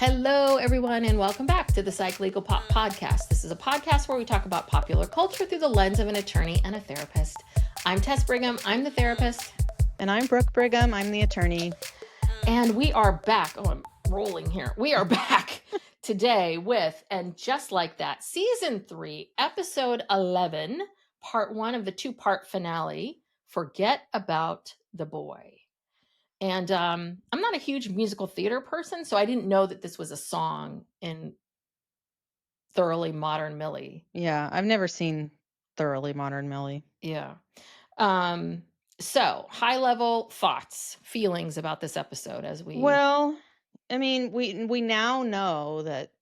Hello, everyone, and welcome back to the Psych Legal Pop Podcast. This is a podcast where we talk about popular culture through the lens of an attorney and a therapist. I'm Tess Brigham. I'm the therapist. And I'm Brooke Brigham. I'm the attorney. And we are back. Oh, I'm rolling here. We are back today with, and just like that, Season 3, Episode 11, Part 1 of the two-part finale, Forget About the Boy. And I'm not a huge musical theater person, so I didn't know that this was a song in Thoroughly Modern Millie. Yeah, I've never seen Thoroughly Modern Millie. Yeah. So high level thoughts, feelings about this episode as we. Well, I mean, we now know that,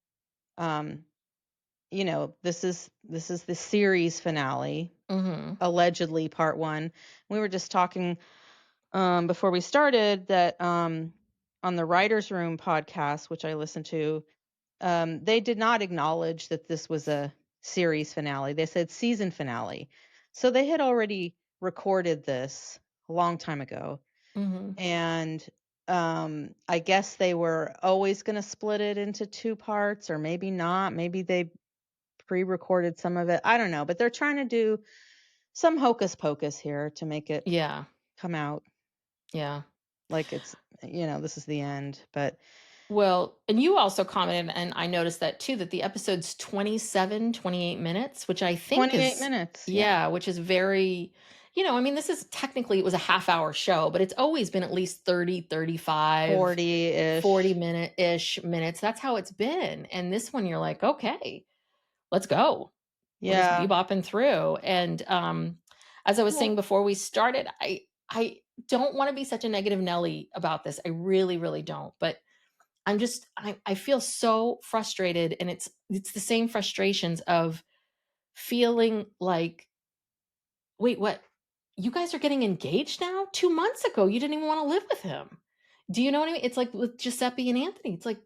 this is the series finale, allegedly part 1. We were just talking before we started that on the Writers' Room podcast, which I listened to, they did not acknowledge that this was a series finale. They said season finale. So they had already recorded this a long time ago. And I guess they were always going to split it into 2 parts, or maybe not. Maybe they pre-recorded some of it. I don't know. But they're trying to do some hocus pocus here to make it come out. Yeah. Like it's, this is the end. But well, and you also commented, and I noticed that too, that the episode's 28 minutes, which I think 28 minutes. Yeah, which is very, this is technically, it was a half-hour show, but it's always been at least 30, 35, 40-ish. 40-minute-ish minutes. That's how it's been. And this one, you're like, okay, let's go. Yeah. We're just bebopping through. And as I was saying before we started, I don't want to be such a negative Nelly about this. I really, really don't. But I feel so frustrated, and it's the same frustrations of feeling like, wait, what? You guys are getting engaged now? 2 months ago, you didn't even want to live with him. Do you know what I mean? It's like with Giuseppe and Anthony. It's like,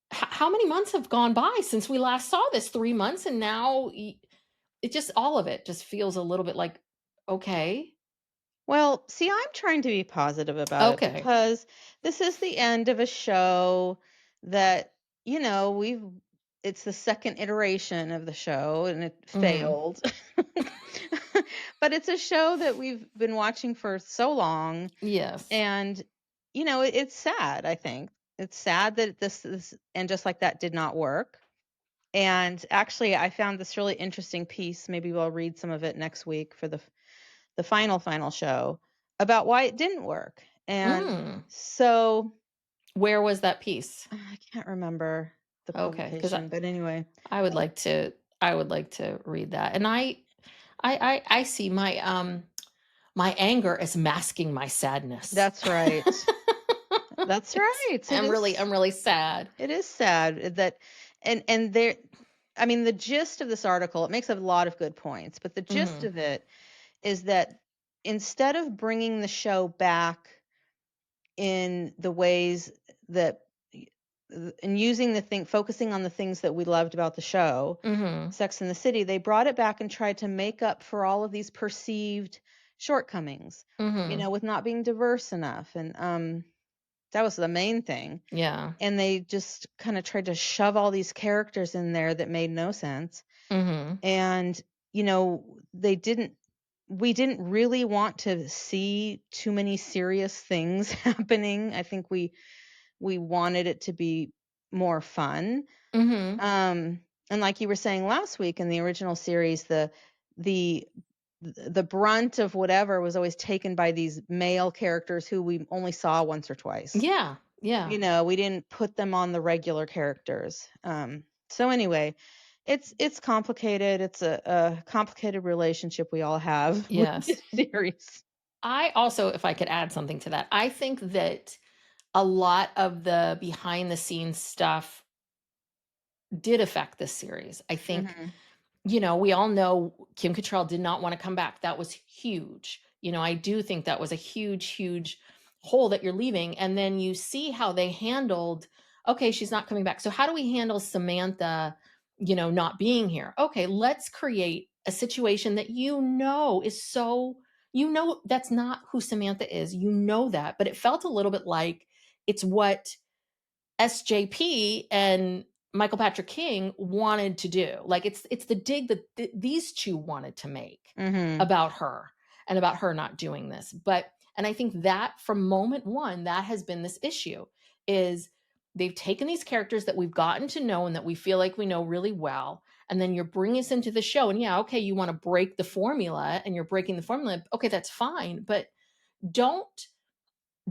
how many months have gone by since we last saw this? 3 months, and now it just, all of it just feels a little bit like, okay. Well, see, I'm trying to be positive about it because this is the end of a show that, it's the second iteration of the show and it failed. But it's a show that we've been watching for so long. Yes. And, it's sad, I think. It's sad that this and just like that did not work. And actually, I found this really interesting piece. Maybe we'll read some of it next week for the final show about why it didn't work. And so where was that piece? I can't remember the publication, but anyway, I would like to read that. And I see my anger as masking my sadness. That's right. That's right. I'm really sad. It is sad that and there, I mean, the gist of this article, it makes a lot of good points, but the gist of it is that instead of bringing the show back in the ways that, and using focusing on the things that we loved about the show, Sex and the City, they brought it back and tried to make up for all of these perceived shortcomings, with not being diverse enough. And that was the main thing. Yeah. And they just kind of tried to shove all these characters in there that made no sense. And, we didn't really want to see too many serious things happening. I think we wanted it to be more fun. And like you were saying last week in the original series, the brunt of whatever was always taken by these male characters who we only saw once or twice. Yeah. Yeah. We didn't put them on the regular characters. So anyway, it's complicated. It's a complicated relationship we all have. Yes. With this series. I also, if I could add something to that, I think that a lot of the behind the scenes stuff did affect this series. I think, we all know Kim Cattrall did not want to come back. That was huge. I do think that was a huge, huge hole that you're leaving. And then you see how they handled, okay, she's not coming back. So how do we handle Samantha, not being here? Okay, let's create a situation that is so, that's not who Samantha is. That, but it felt a little bit like it's what SJP and Michael Patrick King wanted to do. Like it's the dig that these two wanted to make about her and about her not doing this. But and I think that from moment one, that has been this issue is they've taken these characters that we've gotten to know and that we feel like we know really well. And then you're bringing us into the show. And yeah, okay, you want to break the formula and you're breaking the formula. Okay, that's fine. But don't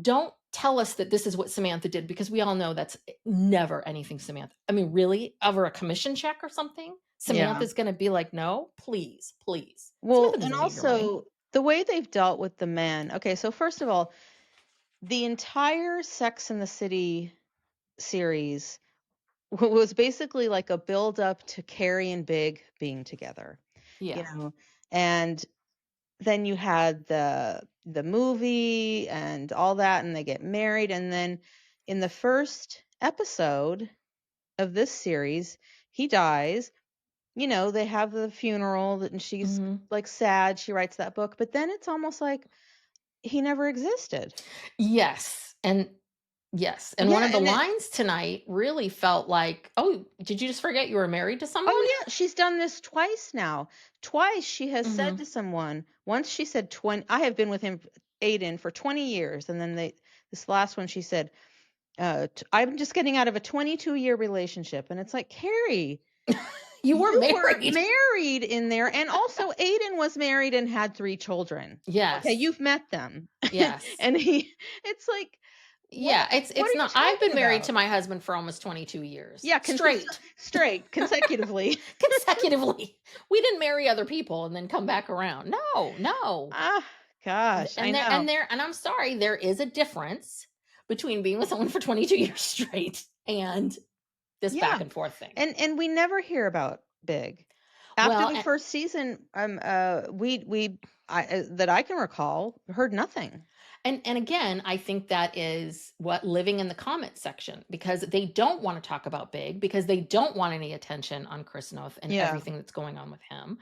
don't tell us that this is what Samantha did because we all know that's never anything Samantha. I mean, really, over a commission check or something, Yeah. Samantha's going to be like, no, please, please. Well, Samantha and doesn't need your money. also the way they've dealt with the men. Okay, so first of all, the entire Sex and the City series was basically like a build up to Carrie and Big being together, you Yeah. know. And then you had the movie and all that, and they get married, and then in the first episode of this series, he dies. You know, they have the funeral and she's like sad. She writes that book, but then it's almost like he never existed. Yes. And yes. And one Yeah, of the lines tonight really felt like, oh, did you just forget you were married to someone? oh yeah, she's done this twice now. Twice she has said to someone. Once she said 20. I have been with him, Aiden, for 20 years, and then this last one she said, "I'm just getting out of a 22-year relationship," and it's like, Carrie, You were you were married. married in there, and also Aiden was married and had 3 children. Yes. Okay, you've met them. Yes. And it's like, Yeah, what it's are you not. I've been talking married about? to my husband for almost 22 years. Yeah, Straight. consecutively. Consecutively. We didn't marry other people and then come back around. No, no. Ah, gosh, I know. And I'm sorry, there is a difference between being with someone for 22 years straight and this Yeah, back and forth thing. and we never hear about Big. After Well, the first season, we that I can recall, heard nothing. and again, I think that is what living in the comment section because they don't want to talk about Big because they don't want any attention on Chris Noth and Yeah. everything that's going on with him.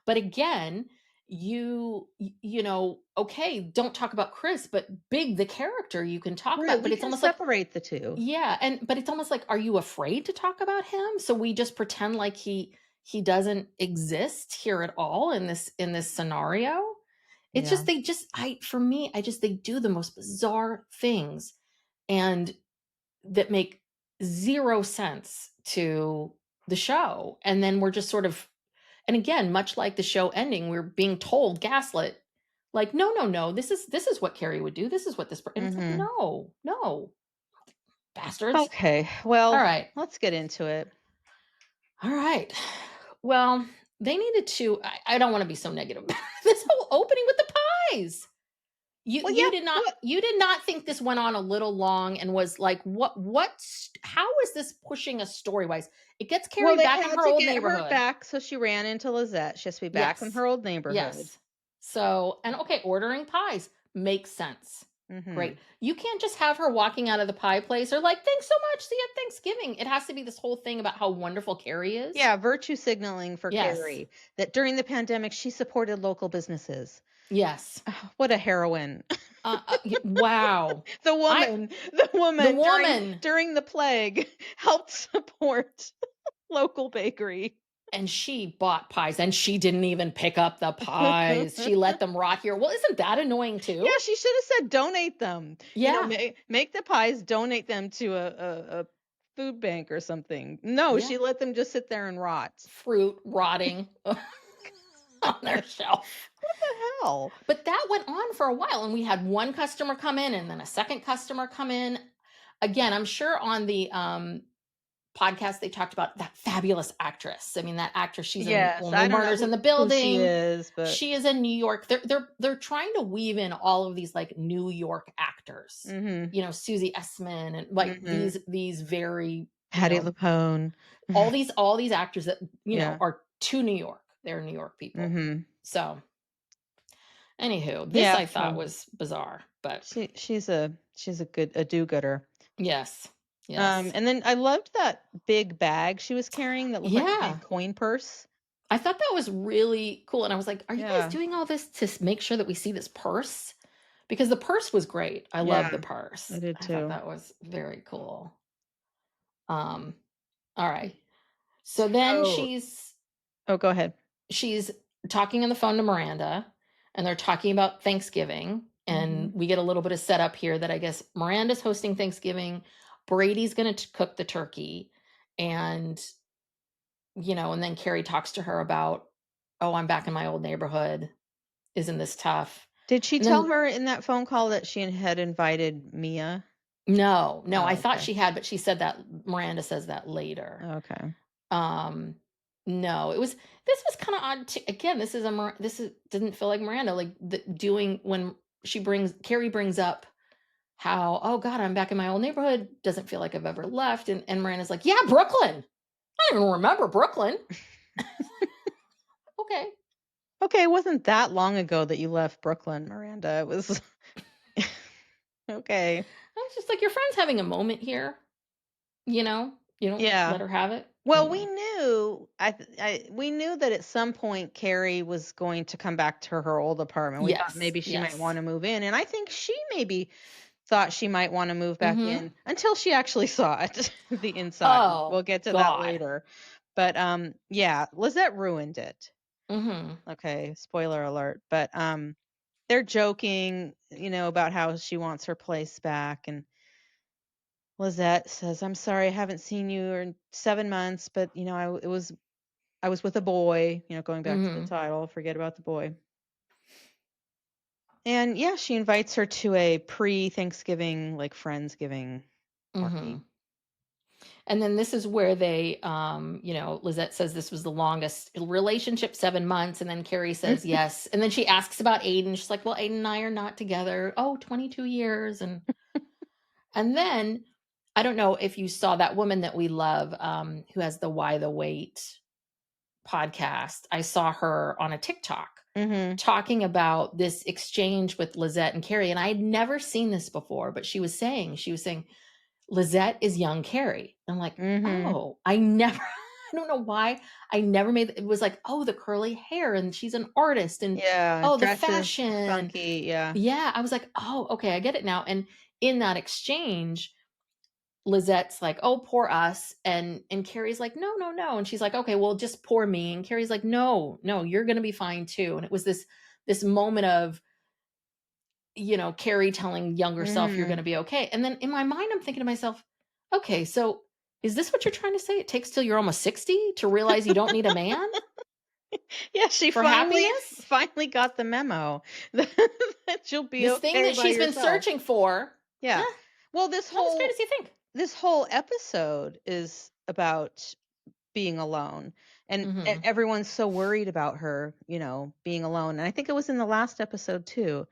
But again, you know, okay, don't talk about Chris, but Big the character you can talk Right, about. But we it's can almost like separate the two. yeah, but it's almost like, are you afraid to talk about him? So we just pretend like he doesn't exist here at all in this scenario. It's Yeah. just they just I for me, I just they do the most bizarre things and that make zero sense to the show. And then we're just sort of and again, much like the show ending, we're being told gaslit, like, no, no, no, this is what Carrie would do. This is what this and it's like, no, no, bastards. Okay, All well, right. let's get into it. All right. Well, they needed to I don't want to be so negative. This whole opening with the pies. Well, yeah, You did not think this went on a little long and was like how is this pushing us story-wise? It gets Carrie they back in had her to old get her neighborhood. back, so she ran into Lizette. She has to be back in her old neighborhood. Yes. So, and okay, ordering pies makes sense. Mm-hmm. Great. You can't just have her walking out of the pie place or like, thanks so much. See you at Thanksgiving. It has to be this whole thing about how wonderful Carrie is. Yeah, virtue signaling for Carrie. That during the pandemic, she supported local businesses. Yes. What a heroine. Wow. The woman during the plague helped support local bakery. And she bought pies and she didn't even pick up the pies. She let them rot here. Well, isn't that annoying too? Yeah, she should have said donate them. Yeah. You know, make the pies, donate them to a food bank or something. No, she let them just sit there and rot. Fruit rotting on their shelf. What the hell? But that went on for a while. And we had one customer come in and then a second customer come in. Again, I'm sure on the podcast they talked about that fabulous actress. I mean, that actress, she's in Only Murders in the Building. She is in New York. They're trying to weave in all of these like New York actors. Mm-hmm. You know, Susie Essman and like these very Patti LuPone. all these actors that you know are to New York. They're New York people. Mm-hmm. So anywho, this I thought was bizarre, but she's a do-gooder. Yes. Yes. And then I loved that big bag she was carrying that looked like a coin purse. I thought that was really cool. And I was like, are you guys doing all this to make sure that we see this purse? Because the purse was great. I love the purse. I did too. I thought that was very cool. All right. So then So oh, go ahead. she's talking on the phone to Miranda, and they're talking about Thanksgiving, and Mhm. we get a little bit of setup here that I guess Miranda's hosting Thanksgiving, Brady's going to cook the turkey, and and then Carrie talks to her about, "Oh, I'm back in my old neighborhood. Isn't this tough?" Did she And tell then her in that phone call that she had invited Mia? no, no, I Oh, thought okay. she had, but she said that Miranda says that later. Okay. Um, no, this was kinda odd too. Again, this is didn't feel like Miranda, like, doing when Carrie brings up how, "Oh god, I'm back in my old neighborhood, doesn't feel like I've ever left," and Miranda's like, "Yeah, Brooklyn. I don't even remember Brooklyn." Okay. Okay, it wasn't that long ago that you left Brooklyn, Miranda. It was okay. I was just like, "Your friend's having a moment here, you know? You don't Yeah. let her have it?" Well, we Anyway. knew we knew that at some point Carrie was going to come back to her old apartment. We thought Yes, maybe she might yes. want to move in, and I think she maybe thought she might want to move back Mhm. in until she actually saw it, the inside. We'll Oh, get to that god. later. But yeah, Lizette ruined it. Mhm. Okay, spoiler alert. But they're joking, about how she wants her place back, and Lizette says, "I'm sorry, I haven't seen you in 7 months, but I was with a boy." Going back to the Mhm. title, forget about the boy. And yeah, she invites her to a pre-Thanksgiving, like Friendsgiving party. Mhm. And then this is where Lizette says this was the longest relationship, 7 months, and then Carrie says yes. And then she asks about Aiden. She's like, "Well, Aiden and I are not together. Oh, 22 years." And then I don't know if you saw that woman that we love, who has the Why the Wait podcast. I saw her on a TikTok Mhm. talking about this exchange with Lizette and Carrie, and I had never seen this before, but she was saying Lizette is young Carrie. I'm like, Mhm. "Oh, I never." I don't know why I never made it was like, "Oh, the curly hair, and she's an artist, and, Yeah, oh, the dresses fashion." funky, yeah. Yeah, I was like, "Oh, okay, I get it now." And in that exchange, Lizette's like, "Oh, poor us." And Carrie's like, "No, no, no." And she's like, "Okay, well, just poor me." And Carrie's like, "No, no, you're gonna be fine too." And it was this moment of, Carrie telling younger self, "You're Mhm. gonna be okay." And then in my mind, I'm thinking to myself, "Okay, so is this what you're trying to say? It takes till you're almost 60 to realize you don't need a man Yeah, she for finally happiness? finally got the memo that you'll be This thing okay that by she's been yourself. searching for, Yeah. eh, Well, not as great as you think." this whole episode is about being alone, and Mhm. everyone's so worried about her, being alone. And I think it was in the last episode too,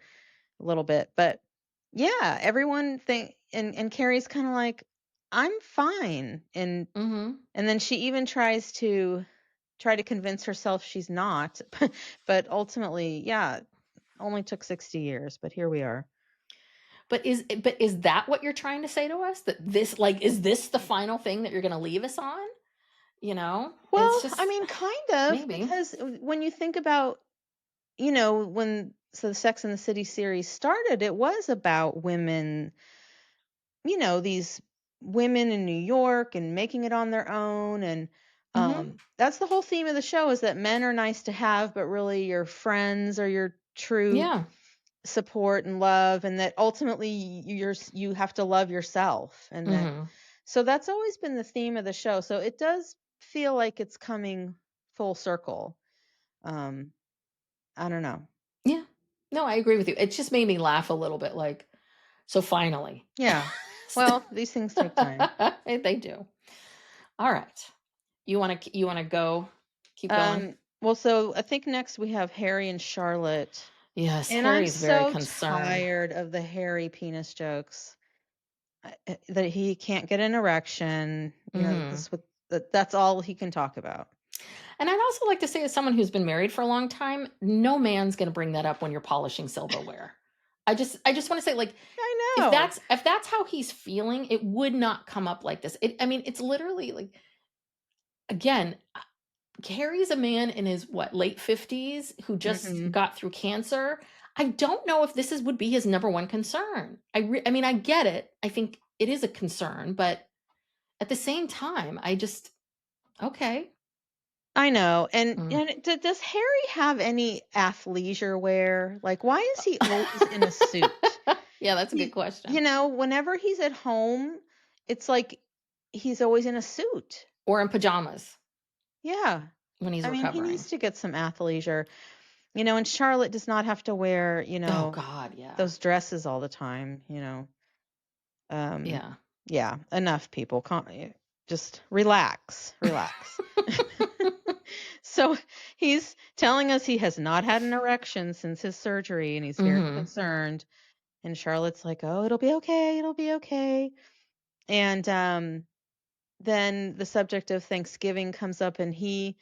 a little bit. But yeah, everyone think and Carrie's kind of like, "I'm fine." Mhm. And then she even try to convince herself she's not. But ultimately, yeah, only took 60 years, but here we are. But is that what you're trying to say to us? That is this the final thing that you're gonna leave us on? It's Well, I just mean, kind of, maybe. because when you think about, when the Sex and the City series started, it was about women, these women in New York and making it on their own. And Mhm. that's the whole theme of the show, is that men are nice to have, but really your friends are your true Yeah. support and love, and that ultimately you have to love yourself, and that Mhm. so that's always been the theme of the show. So it does feel like it's coming full circle. um I don't know. Yeah. No, I agree with you. It just made me laugh a little bit, like, so finally. Yeah, well, these things take time. They do. All right. You wanna go keep going? Well, so I think next we have Harry and Charlotte, Yes, and I'm Harry's very so concerned. tired of the Harry penis jokes. That he can't get an erection, Mhm. that's all he can talk about. And I'd also like to say, as someone who's been married for a long time, no man's gonna bring that up when you're polishing silverware. I just wanna say, like, I if know. that's how he's feeling, it would not come up like this. I mean, it's literally like, again, Carrie's a man in his what, late 50s who just Mhm. got through cancer. I don't know if would be his number one concern. I mean, I get it. I think it is a concern, but at the same time, I just okay. I know. And Mm. and does Harry have any athleisure wear? Like, why is he always in a suit? Yeah, that's a good He, question. whenever he's at home, it's like he's always in a suit. Or in pajamas Yeah. when he's I mean, he needs recovering. to get some athleisure. And Charlotte does not have to wear, Oh god, yeah. those dresses all the time. Um, Yeah. yeah, enough people. Just relax, relax. So he's telling us he has not had an erection since his surgery and he's very Mhm. concerned. And Charlotte's like, "Oh, it'll be okay. It'll be okay." And then the subject of Thanksgiving comes up and he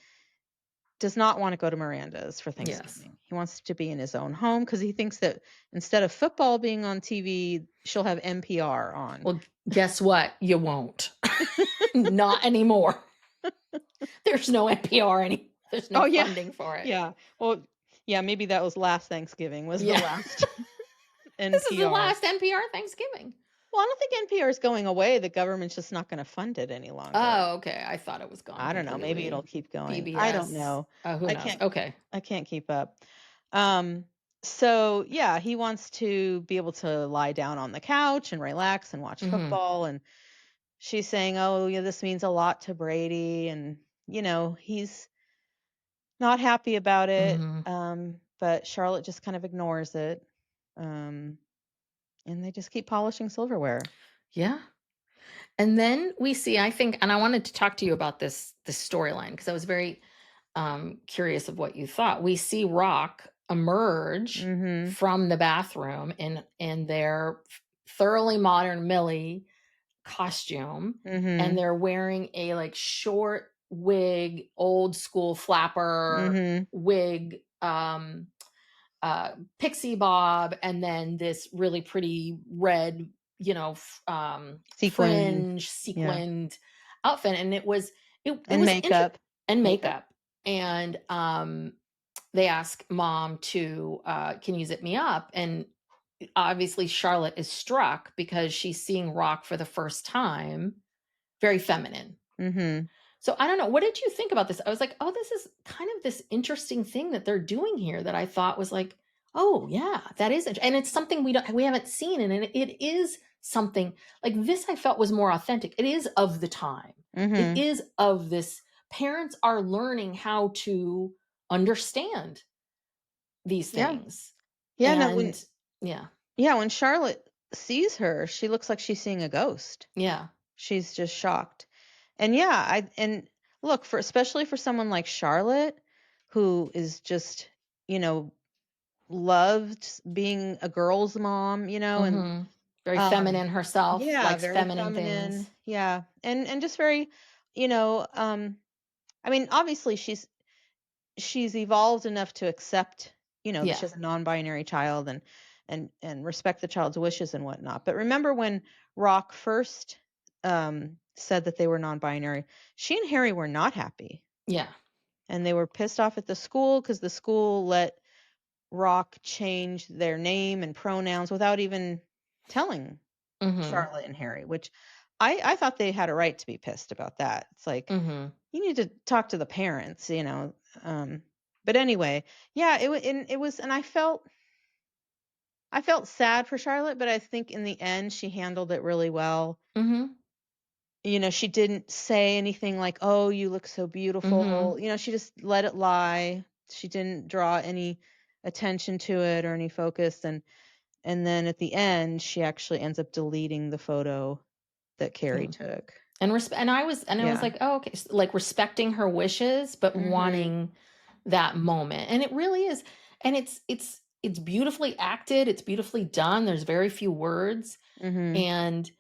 does not want to go to Miranda's for Yes. Thanksgiving. He wants to be in his own home because he thinks that instead of football being on TV, she'll have NPR on. Well, guess what? You won't. Not anymore. There's no NPR any there's no Oh yeah. funding for it. Yeah. Well, yeah, maybe that was last Thanksgiving was the Yeah. last This is the NPR. last NPR Thanksgiving. Well, I don't think NPR is going away. The government's just not going to fund it any longer. Oh, okay. I thought it was gone I don't know. Maybe it'll completely. keep going. I don't PBS. know. Oh, who I knows? can't Okay. I can't keep up. Um so yeah, he wants to be able to lie down on the couch and relax and watch Mhm. football, and she's saying, "Oh, yeah, this means a lot to Brady," and he's not happy about it. Mhm. But Charlotte just kind of ignores it. Um and they just keep polishing silverware. Yeah. And then we see, I think, and I wanted to talk to you about this storyline because I was very curious of what you thought. We see Rock emerge Mhm. from the bathroom in their thoroughly modern Millie costume, and Mhm. they're wearing a like short wig, old school flapper Mhm. wig, pixie bob, and then this really pretty red, Sequin. fringe Yeah. sequined outfit, and it And was interesting. makeup. And Makeup. makeup, and they ask mom to can you zip me up, and obviously Charlotte is struck because she's seeing Rock for the first time, very feminine. Mhm. So I don't know. What did you think about this? I was like, oh, this is kind of this interesting thing that they're doing here that I thought was like, oh yeah, that is, and it's something we haven't seen, and it is something like this. I felt was more authentic. It is of the time. It Mhm. is of this. Parents are learning how to understand these Yeah. things, Yeah, no, and yeah, when Charlotte sees her, she looks like she's seeing a ghost. yeah, She's just shocked. And yeah, and look, for especially for someone like Charlotte who is just, you know, loved being a girl's mom, and hmm, very um feminine herself, yeah, likes very feminine feminine. things. Yeah. And just very, you know, I mean, obviously she's evolved enough to accept, that Yeah, she has a non-binary child and respect the child's wishes and whatnot. But remember when Rock first said that they were non-binary, she and Harry were not happy. yeah, And they were pissed off at the school because the school let Rock change their name and pronouns without even telling hmm, Charlotte and Harry, which I thought they had a right to be pissed about that. It's like, hmm. you need to talk to the parents. But anyway, yeah, it was, and I felt sad for Charlotte, but I think in the end she handled it really well. Mhm. She didn't say anything like, "Oh, you look so beautiful." Mhm. She just let it lie. She didn't draw any attention to it or any focus, and then at the end she actually ends up deleting the photo that Carrie Yeah. took. And I was Yeah. like, "Oh, okay." Like respecting her wishes, but Mhm. wanting that moment. And it really is. And it's beautifully acted, it's beautifully done. There's very few words, Mhm. and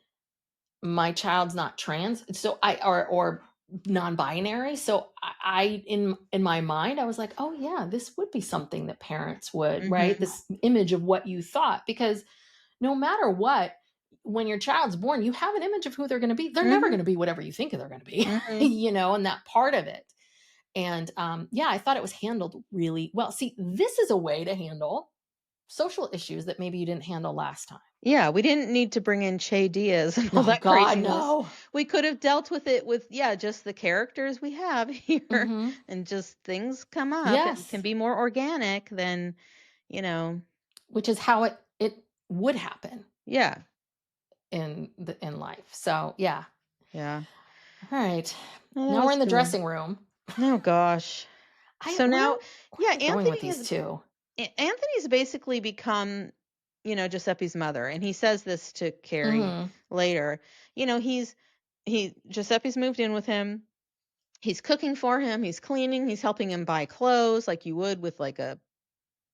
my child's not trans, so I or non-binary. So I in my mind I was like, "Oh yeah, this would be something that parents would, right? Mhm. This image of what you thought, because no matter what, when your child's born, you have an image of who they're going to be. They're never Mhm. going to be whatever you think they're going to be, Mhm. and that part of it. And yeah, I thought it was handled really well. See, this is a way to handle social issues that maybe you didn't handle last time. Yeah, we didn't need to bring in Che Diaz and all No, that God, craziness. no. We could have dealt with it with, yeah, just the characters we have here Mhm. and just things come up and can Yes, be more organic than, you know, which is how it would happen yeah. in life. So, yeah. Yeah. All right. No, that Now we're was in the cool. dressing room. Oh gosh. I So now, where yeah, am I going with these 2? Anthony's basically become, Giuseppe's mother, and he says this to Carrie Mhm. later. Giuseppe's moved in with him. He's cooking for him, he's cleaning, he's helping him buy clothes like you would with like a,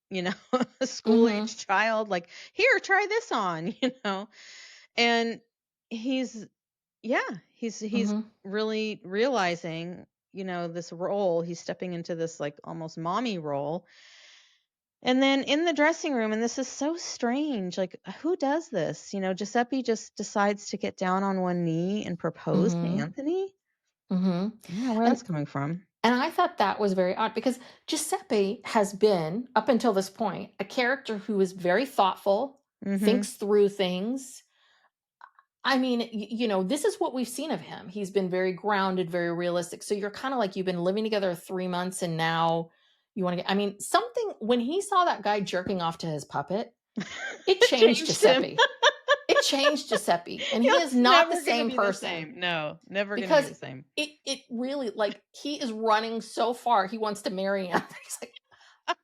you know, a Mhm. school-age child, like, "Here, try this on," you know? And he's yeah, he's Mhm. really realizing, this role. He's stepping into this like almost mommy role. And then in the dressing room, and this is so strange, like who does this? Giuseppe just decides to get down on one knee and propose to Mhm. Anthony. Mhm. I don't know where And that's coming from. and I thought that was very odd because Giuseppe has been, up until this point, a character who is very thoughtful, Mhm. thinks through things. I mean, this is what we've seen of him. He's been very grounded, very realistic. So you're kind of like, you've been living together 3 months and now you want to get, I mean, something, when he saw that guy jerking off to his puppet, it It changed changed him. Giuseppe. It changed Giuseppe. And he He'll is not the never gonna same be the person same. No, never gonna be because the same. it really, like, he is running so far. He wants to marry him. He's like,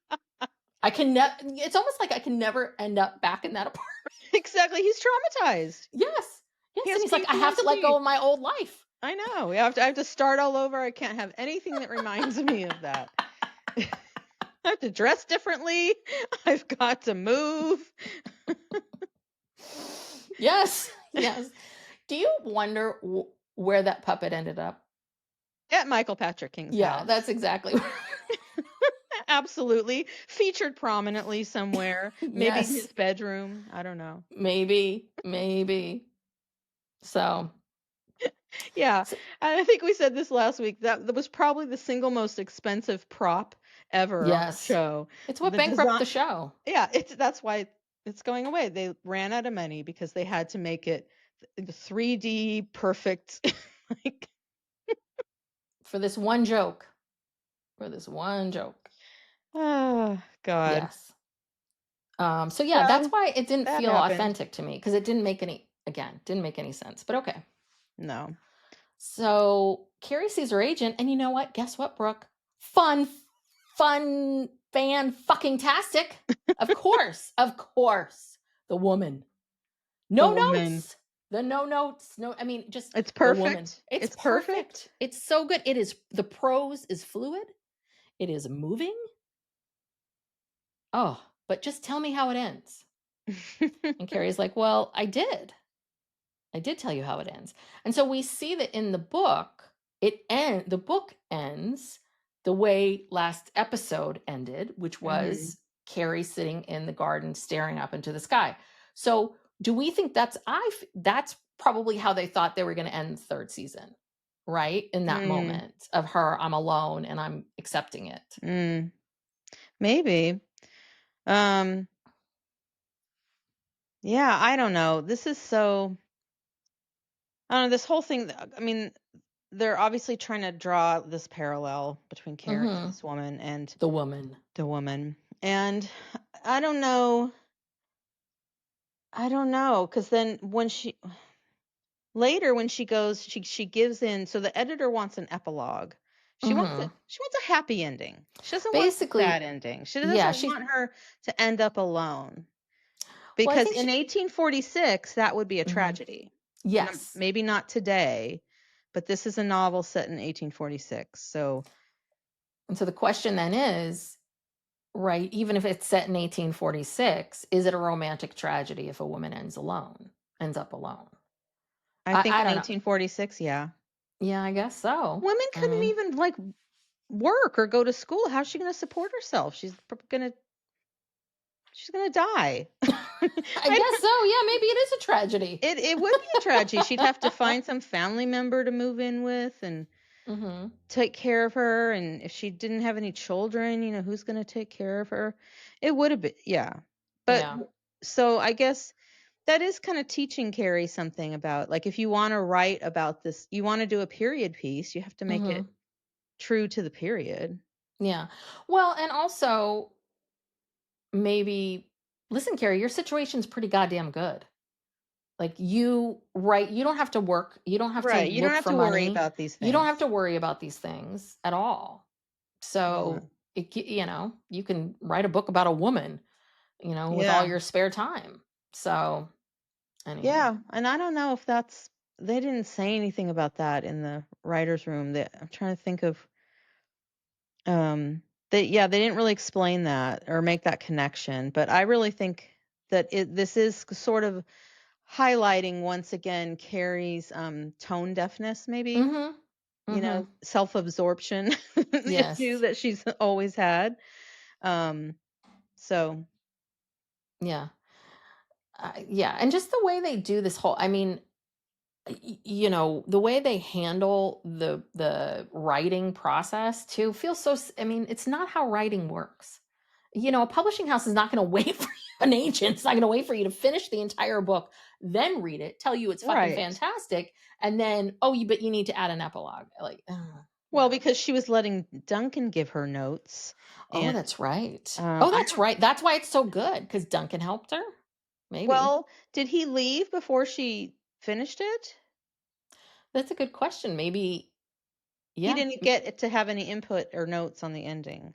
I can never, it's almost like I can never end up back in that apartment. Exactly, he's traumatized. Yes. He Yes. And has he's like, I have to let go PTSD. of my old life. I know. I have to start all over. I can't have anything that reminds me of that. I have to dress differently. I've got to move. Yes. Yes. Do you wonder where that puppet ended up? At Michael Patrick King's Yeah, house. that's exactly. Absolutely. Featured prominently somewhere. Maybe in his Yes. bedroom. I don't know. Maybe. Maybe. So, Yeah. so I think we said this last week. That was probably the single most expensive prop ever on the yes. show. It's what The bankrupted design the show. Yeah, that's why it's going away. They ran out of money because they had to make it the 3D perfect. Like, For this one joke. For this one joke. oh God. Yes. So yeah, that's Well, why it didn't that feel happened. authentic to me because it didn't make any, again, didn't make any sense. But okay. No. So Carrie sees her agent, and you know what? Guess what, Brooke? Fun, fun, fan fucking tastic. Of course, of course. The woman. The No woman. notes. The no notes. No, I mean, just It's the woman. perfect. It's It's perfect. perfect. It's so good. It is, the prose is fluid. It is moving. Oh, but just tell me how it ends. And Carrie's like, well, I did. I did tell you how it ends. And so we see that in the book, the book ends the way last episode ended, which Mhm. was Carrie sitting in the garden staring up into the sky. So do we think that's probably how they thought they were going to end the third season, right? In that Mm. moment of her, I'm alone and I'm accepting it. Mm. Maybe. Um, yeah, I don't know. This is so I don't know, this whole thing, I mean, they're obviously trying to draw this parallel between Carrie and Hmm. this woman and The woman. the woman. And I don't know. I don't know, because then when she goes, she gives in. So the editor wants an epilogue. Hmm. She wants a happy ending. She doesn't want a sad Basically, ending. She yeah, doesn't she, want her to end up alone. well, I Because think in she, 1846, that would be a mhm. tragedy. Yes. Maybe not today, but this is a novel set in 1846. So And so the question then is, right, even if it's set in 1846, is it a romantic tragedy if a woman ends up alone? I think I in don't know. 1846, yeah. Yeah, I guess so. Women I couldn't mean, even like work or go to school. How's she going to support herself? She's going to die. I I guess so. Yeah, maybe it is a tragedy. It would be a tragedy. She'd have to find some family member to move in with and Hmm. take care of her. And if she didn't have any children, who's going to take care of her? It would have been, yeah. But Yeah. so I guess that is kind of teaching Carrie something about, like, if you want to write about this, you want to do a period piece, you have to make it Mhm. true to the period. Yeah. Well, and also maybe listen, Carrie, your situation's pretty goddamn good. Like you don't have to work, you don't have to Right. You don't look have for to worry money. about these You don't have things. to worry about these things at all. Yeah. So, you can write a book about a woman, with all Yeah. your spare time. So, anyway. Yeah. And I don't know if that's, they didn't say anything about that in the writer's room. That I'm trying to think of, they didn't really explain that or make that connection. But I really think that this is sort of highlighting once again Carrie's tone deafness, maybe, Mhm. Mhm. self-absorption issue Yes. that she's always had. Um, so Yeah. Yeah, and just the way they do this whole, I mean, the way they handle the writing process too feels so I mean, it's not how writing works. A publishing house is not going to wait for you, an agent's not going to wait for you to finish the entire book, then read it, tell you it's fucking right. fantastic, and then, oh, but you need to add an epilogue. Like, Well, whatever. because she was letting Duncan give her notes, Oh, and that's right. Oh, I that's don't. right. That's why it's so good, because Duncan helped her. Maybe. Well, did he leave before she finished it? That's a good question. Maybe, He yeah. didn't get to have any input or notes on the ending.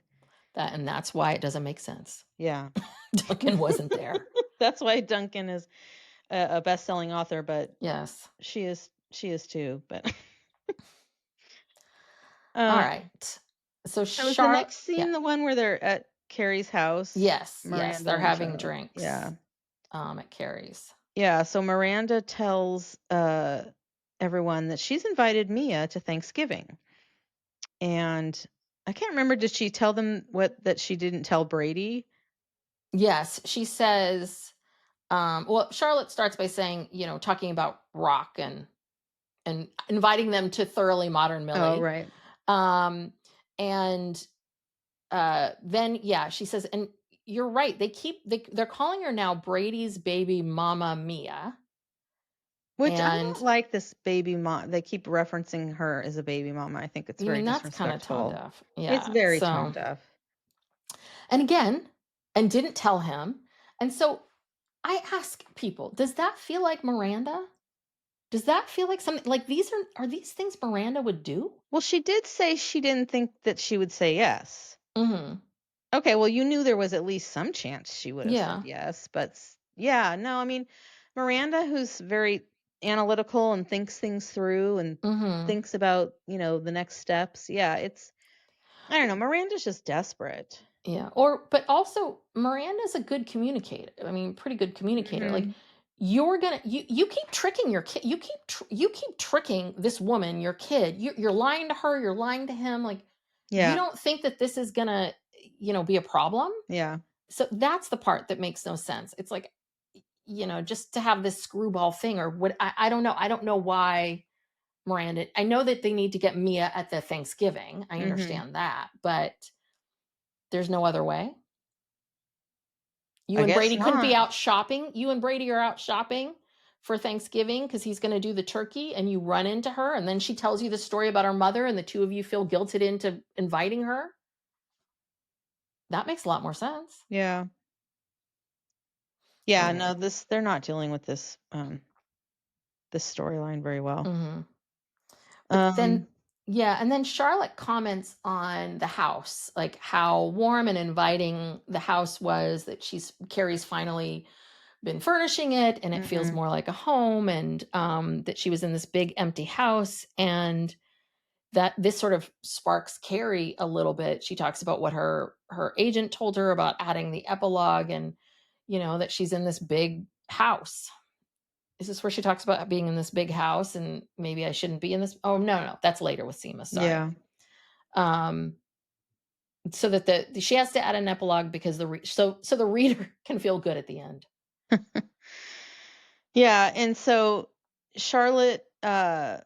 And that's why it doesn't make sense. Yeah, Duncan wasn't there. that's why Duncan is a best-selling author, but Yes. she is too. But All uh, right. So so is the next Yeah. scene the one where they're at Carrie's house, Yes, yes, Miranda they're and having Charlotte? Yeah. drinks, at Carrie's. Yeah, so Miranda tells everyone that she's invited Mia to Thanksgiving. And I can't remember, did she tell them what that she didn't tell Brady? Yes, she says, well, Charlotte starts by saying, talking about rock and inviting them to Thoroughly Modern Oh, Millie. right. Um, and then, yeah, she says, and you're right, they're calling her now Brady's baby mama Mia. Which I don't And like, this baby mom. They keep referencing her as a baby mama. I think it's very that's kind of tone disrespectful. deaf. It's Yeah. very tone So, deaf. and again, and didn't tell him. And so I ask people, does that feel like Miranda? Does that feel like something like these are these things Miranda would do? Well, she did say she didn't think that she would say yes. Mhm. Okay, well, you knew there was at least some chance she would have said Yeah. yes, but yeah, no, I mean, Miranda, who's very analytical and thinks things through and Mhm. thinks about, the next steps. Yeah, I don't know, Miranda's just desperate. Yeah. But also Miranda's a good communicator. I mean, pretty good communicator. Like Mhm. you keep tricking your kid. You keep tricking this woman, your kid. You're lying to her, you're lying to him, like you Yeah, don't think that this is going to, be a problem? yeah. So that's the part that makes no sense. It's like, just to have this screwball thing or what, I don't know. I don't know why Miranda, I know that they need to get Mia at the Thanksgiving. I Mhm. understand that, but there's no other way. You I and guess Brady couldn't be not. out shopping. You and Brady are out shopping for Thanksgiving because he's going to do the turkey, and you run into her, and then she tells you the story about her mother, and the two of you feel guilted into inviting her. That makes a lot more sense. Yeah. Yeah, no, Anyway. they're not dealing with this storyline very well. Mhm. But then, Um, yeah, and then Charlotte comments on the house, like how warm and inviting the house was, that Carrie's finally been furnishing it and it feels mhm. more like a home, and that she was in this big empty house, and that this sort of sparks Carrie a little bit. She talks about what her agent told her about adding the epilogue, and that she's in this big house. Is this where she talks about being in this big house and maybe I shouldn't be in this? Oh, no, no, that's later with Seema. Sorry. Yeah. Um, so that she has to add an epilogue because so the reader can feel good at the end. Yeah, and so Charlotte, or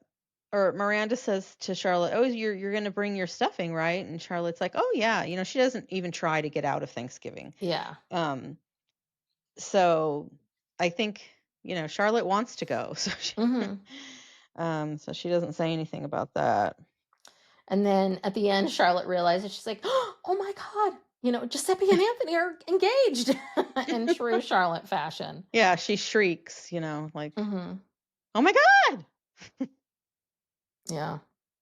Miranda says to Charlotte, "Oh, you're gonna bring your stuffing, right?" And Charlotte's like, "Oh yeah." She doesn't even try to get out of Thanksgiving. Yeah. Um, so I think. Charlotte wants to go. So so she doesn't say anything about that. And then at the end, Charlotte realizes, she's like, oh my God, Giuseppe and Anthony are engaged in true Charlotte fashion. Yeah, she shrieks, like, Mm-hmm. oh my God. Yeah.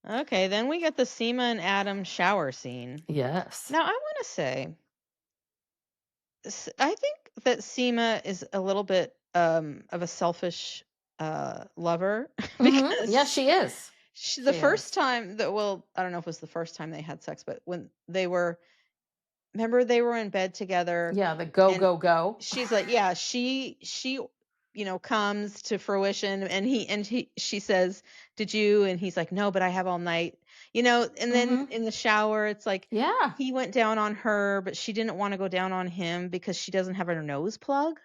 Okay, then we get the Sema and Adam shower scene. Yes. Now, I want to say, I think that Sema is a little bit of a selfish lover Mm-hmm. Yeah, because she is. the She first is. time that, well, I don't know if it was the first time they had sex, but when remember they were in bed together, Yeah, the go, and go, go. she's like, yeah, she comes to fruition, and she says, did you? And he's like, no, but I have all night, and then Mm-hmm. in the shower, it's like Yeah. he went down on her, but she didn't want to go down on him because she doesn't have her nose plug.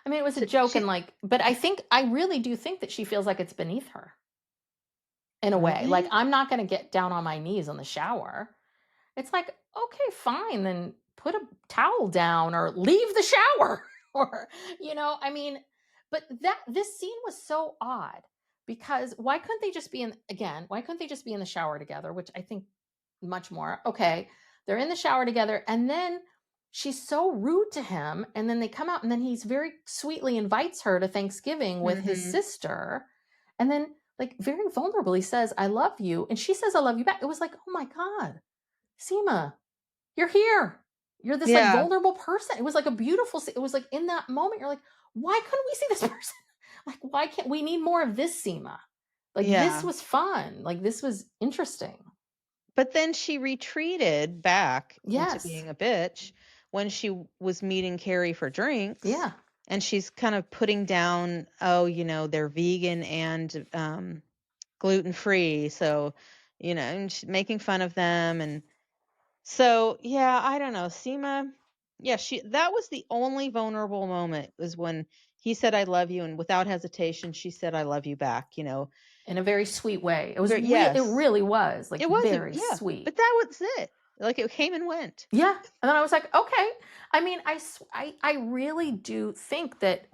I mean, it was a So joke, she but I really do think that she feels like it's beneath her in a way. Like, really, I'm not going to get down on my knees in the shower. It's like, okay, fine, then put a towel down or leave the shower. Or, I mean, but this scene was so odd because why couldn't they just be why couldn't they just be in the shower together, which I think much more. Okay, they're in the shower together, and then she's so rude to him, and then they come out, and then he's very sweetly invites her to Thanksgiving with his mm-hmm. sister, and then like very vulnerably says, I love you, and she says, I love you back. It was like, oh my God, Seema, you're here. You're this like Yeah, vulnerable person. It was like a beautiful, it was like in that moment, you're like, why couldn't we see this person? Like, why can't we need more of this Seema? Like, this yeah. was fun. Like, this was interesting. But then she retreated back into Yes. being a bitch when she was meeting Carrie for drinks. Yeah. And she's kind of putting down, oh, they're vegan and gluten free. So, and she's making fun of them. And so, yeah, I don't know. Seema, yeah, that was the only vulnerable moment, was when he said, I love you. And without hesitation, she said, I love you back, In a very sweet way. It was real. It Yes. really was like It was, very yeah, sweet. but that was it. Like, it came and went. Yeah. And then I was like, okay. I mean, I really do think that,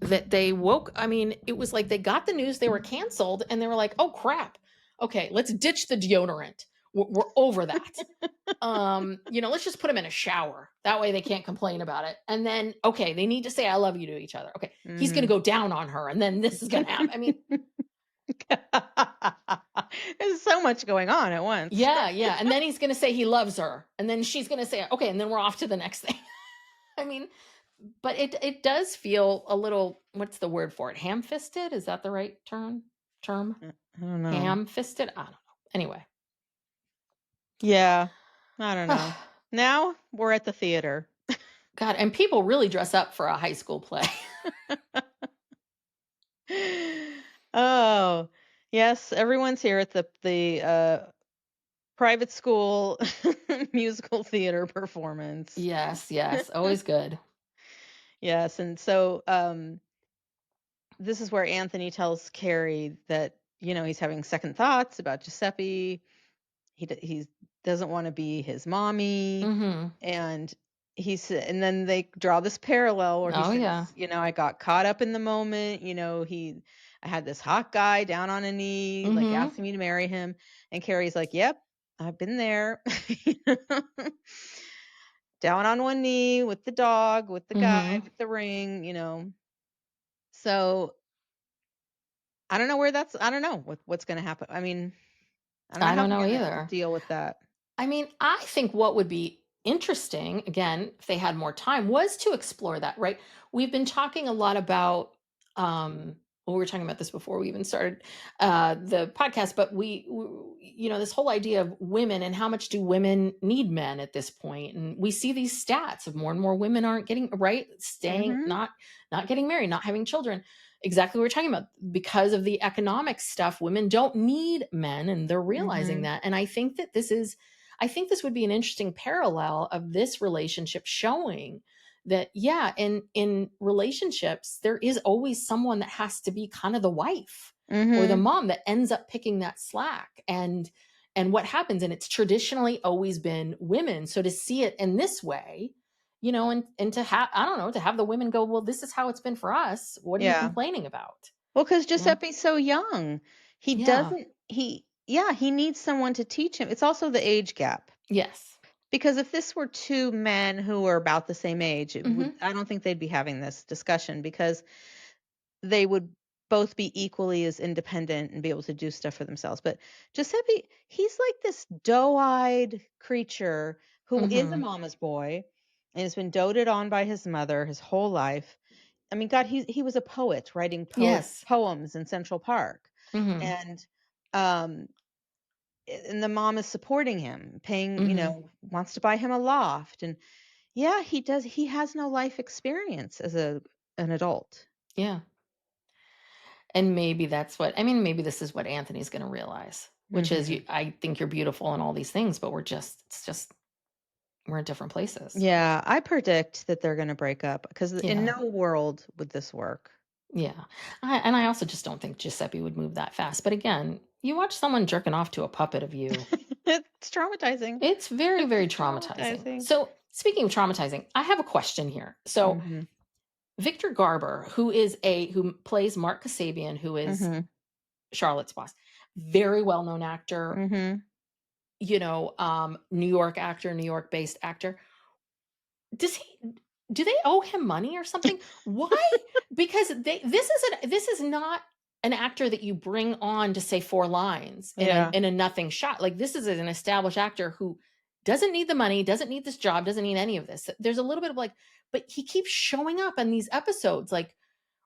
that they woke. I mean, it was like they got the news they were canceled and they were like, oh crap. Okay, let's ditch the deodorant. We're over that. Let's just put them in a shower. That way they can't complain about it. And then, okay, they need to say I love you to each other. Okay, he's gonna Mhm. go down on her, and then this is gonna happen. I mean, There's so much going on at once. yeah, yeah. And then he's gonna say he loves her. And then she's gonna say, okay, and then we're off to the next thing. I mean, but it does feel a little, what's the word for it? Ham fisted? Is that the right term? I don't know. Ham fisted? I don't know. Anyway. Yeah, I don't know. Now we're at the theater. God, and people really dress up for a high school play. Oh, yes, everyone's here at the private school musical theater performance. Yes, yes. Always good. Yes, and so this is where Anthony tells Carrie that, he's having second thoughts about Giuseppe. He doesn't want to be his mommy, Mm-hmm. and and then they draw this parallel where he Oh says, yeah. I got caught up in the moment. I had this hot guy down on a knee, like Mm-hmm. asking me to marry him, and Carrie's like, "Yep, I've been there." Down on one knee with the dog, with the guy, Mm-hmm. with the ring. So I don't know I don't know what's going to happen. I mean, I don't know I how don't they're know going to either. deal with that. I mean, I think what would be interesting, again, if they had more time, was to explore that, right? We've been talking a lot about, well, we were talking about this before we even started the podcast, but this whole idea of women and how much do women need men at this point. And we see these stats of more and more women aren't getting, right, staying, Mhm. not getting married, not having children. Exactly what we're talking about. Because of the economic stuff, women don't need men, and they're realizing Mhm. that. And I think this would be an interesting parallel of this relationship, showing that, yeah, in relationships there is always someone that has to be kind of the wife or the Mhm. mom that ends up picking that slack. And what happens, and it's traditionally always been women, so to see it in this way and to have, I don't know, to have the women go, well, this is how it's been for us. What are you Yeah. complaining about? Well, because You know? Giuseppe's so young. He Yeah. doesn't he needs someone to teach him. It's also the age gap. Yes. Because if this were two men who were about the same age, Hmm. I don't think they'd be having this discussion because they would both be equally as independent and be able to do stuff for themselves. But Giuseppe, he's like this doe-eyed creature who is a Hmm. mama's boy and has been doted on by his mother his whole life. I mean, God, he was a poet writing Yes. poems in Central Park. Hmm. And um and the mom is supporting him, paying, Hmm. wants to buy him a loft. And yeah, he has no life experience as an adult. Yeah. And maybe that's what, I mean, maybe this is what Anthony's going to realize, which is, Mhm. I think you're beautiful and all these things, but it's just, we're in different places. Yeah, I predict that they're gonna break up because in Yeah. no world would this work. Yeah. And I also just don't think Giuseppe would move that fast. But again, you watch someone jerking off to a puppet of you, It's traumatizing. it's very, very It's traumatizing. traumatizing. So, speaking of traumatizing, I have a question here. So, Mhm. Victor Garber, who plays Mark Kasabian, who is Mhm. Charlotte's boss, very well known actor, Mhm. New York actor, New York based actor. Does he do they owe him money or something? Why? Because this is not an actor that you bring on to say 4 lines Yeah. in a nothing shot. Like, this is an established actor who doesn't need the money, doesn't need this job, doesn't need any of this. There's a little bit of like, but he keeps showing up in these episodes, like,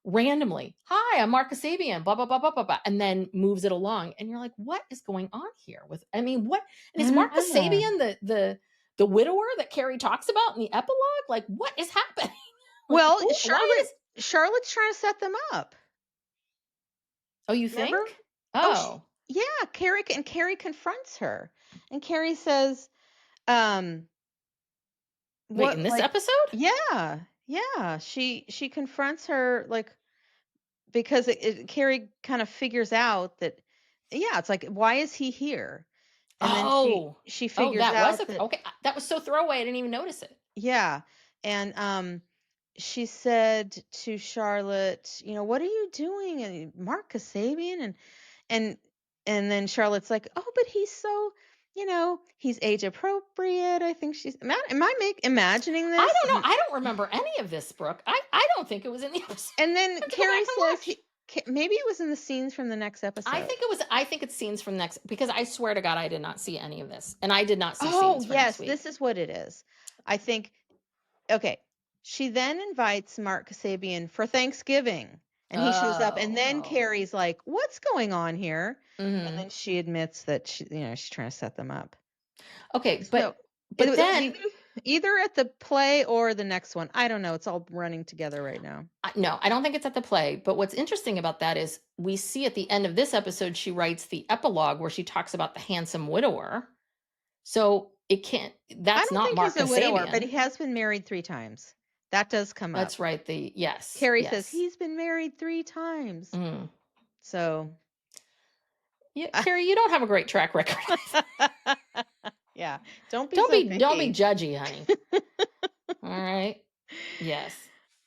randomly. "Hi, I'm Mark Kasabian, blah, blah, blah, blah, blah, blah," and then moves it along. And you're like, "What is going on here with," I mean, what, and is I Mark don't know. Kasabian the widower that Carrie talks about in the epilogue? Like, what is happening? Like, Well, why does, Charlotte's trying to set them up. oh, you Remember? think? Oh, Oh, yeah, Carrie confronts her. And Carrie says, um, wait, what in this like episode? yeah, yeah. She confronts her like because Carrie kind of figures out that yeah, it's like why is he here? And then Oh, she oh, figures that was out a, that okay. That was so throwaway. I didn't even notice it. yeah. And she said to Charlotte, "What are you doing?" And Mark Kasabian and and then Charlotte's like, "Oh, but he's so, he's age appropriate." I think am I imagining I this? don't know. I don't remember any of this, Brooke. I don't think it was in the episode. And I then have to go back Carrie and says watch. maybe it was in the scenes from the next episode. I think it's scenes from next, because I swear to God I did not see any of this. And I did not see Oh, scenes for next yes, week. this is what it is. I think okay. She then invites Mark Kasabian for Thanksgiving, and he shows up, and Oh, then oh. Carrie's like, "What's going on here?" And Mhm. then she admits that she's trying to set them up. Okay, So but it was then either at the play or the next one. I don't know. It's all running together right now. no, I don't think it's at the play. But what's interesting about that is we see at the end of this episode, she writes the epilogue where she talks about the handsome widower. So it can't, I that's don't not think he's Mark a widower, but Kasabian. he has been married 3 times. That does come up. That's right. Yes, Carrie says yes. he's been married 3 times. Mm. So Yeah, Carrie, you don't have a great track record. yeah, don't be so Don't be picky. judgy, honey. All right. Yes.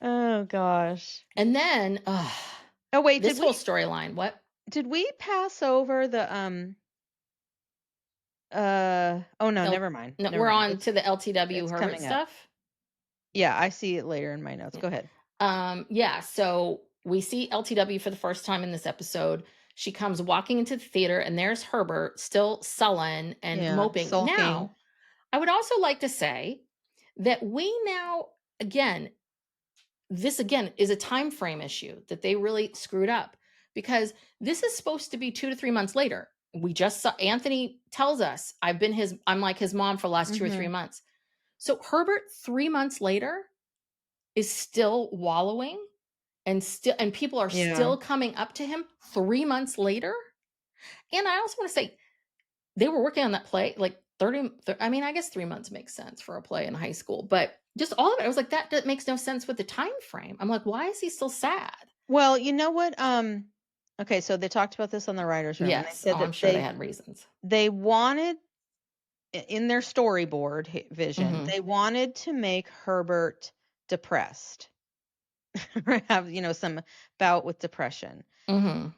Oh gosh. And then Oh wait, this whole storyline, what? did we pass over the oh no, L never mind. No, Never we're mind. on to the LTW It's Herbert coming up. stuff. Yeah, I see it later in my notes. Yeah. Go ahead. Yeah, so we see LTW for the first time in this episode. She comes walking into the theater, and there's Herbert still sullen and Yeah, moping. sulking. Now, I would also like to say that we now, again, this again is a time frame issue that they really screwed up, because this is supposed to be 2 to 3 months later. We just saw Anthony tells us I'm like his mom for the last 2 or 3 Mhm. months. So Herbert 3 months later is still wallowing, and people are Yeah. still coming up to him 3 months later. And I also want to say they were working on that play like 30, I mean, I guess 3 months makes sense for a play in high school, but just all of it, I was like, that makes no sense with the time frame. I'm like, why is he still sad? Well, you know what? Okay, so they talked about this on the writers' room, and they Yes. said Oh, I'm that sure they had reasons. they wanted in their storyboard vision, they wanted to make Herbert depressed, have, some bout with depression.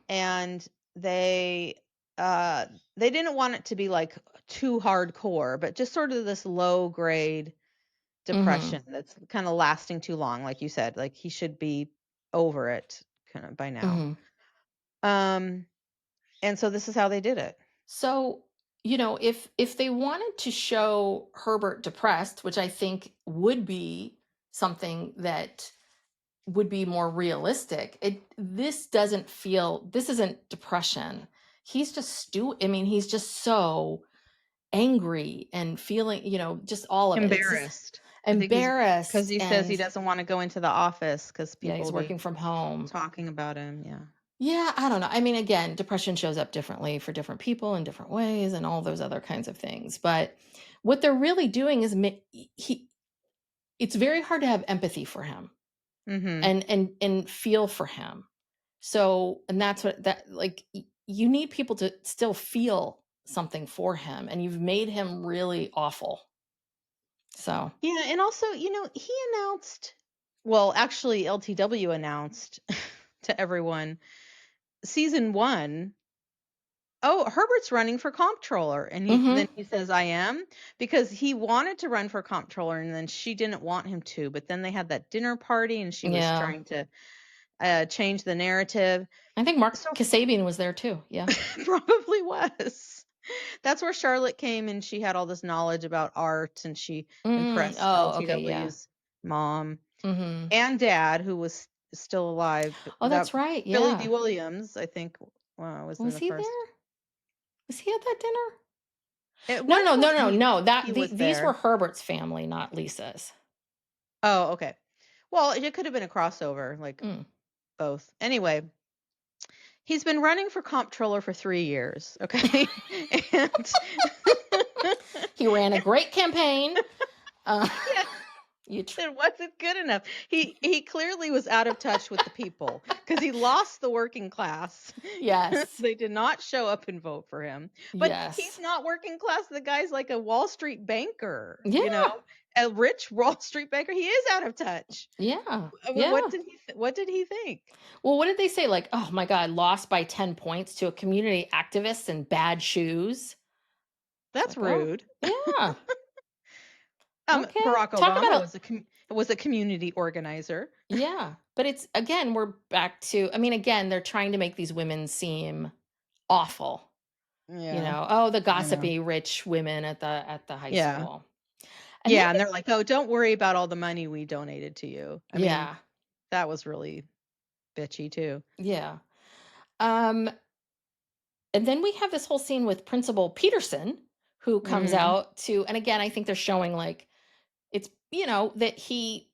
And they didn't want it to be like too hardcore, but just sort of this low grade depression that's kind of lasting too long, like you said, like he should be over it kind of by now. And so this is how they did it. So, if they wanted to show Herbert depressed, which I think would be something that would be more realistic, this isn't depression. He's just he's just so angry and feeling, just all of it. It's just Embarrassed. I think because embarrassed, he says he doesn't want to go into the office because people he's will be working from home. talking about him. Yeah. Yeah, I don't know. I mean, again, depression shows up differently for different people in different ways and all those other kinds of things. But what they're really doing is it's very hard to have empathy for him and feel for him. So, and that's you need people to still feel something for him, and you've made him really awful. So, yeah, and also, he announced, well, actually LTW announced to everyone, season 1, oh, Herbert's running for comptroller. And then he says, I am, because he wanted to run for comptroller and then she didn't want him to. But then they had that dinner party and she was trying to change the narrative. I think Mark Kasabian was there too. Yeah. Probably was. That's where Charlotte came and she had all this knowledge about art and she impressed LTW's mom and dad, who was still alive. Oh, that's right. Yeah. Billy D. Williams, I think, was in the he first. There? Was he at that dinner? No. These were Herbert's family, not Lisa's. Oh, okay. Well, it could have been a crossover, like both. Anyway, he's been running for comptroller for 3 years. Okay, and he ran a great campaign. It wasn't good enough. He clearly was out of touch with the people because he lost the working class. Yes. They did not show up and vote for him. But he's not working class. The guy's like a Wall Street banker. Yeah. A rich Wall Street banker. He is out of touch. Yeah. What did he think? Well, what did they say? Like, oh my God, lost by 10 points to a community activist in bad shoes. That's rude. Oh, yeah. Okay. Barack Obama was a community organizer. Yeah. But it's, again, we're back to, again, they're trying to make these women seem awful. Yeah. The gossipy rich women at the high school. And they're like, oh, don't worry about all the money we donated to you. I mean, that was really bitchy too. Yeah. And then we have this whole scene with Principal Peterson, who comes out to, and again, I think they're showing like, it's, that he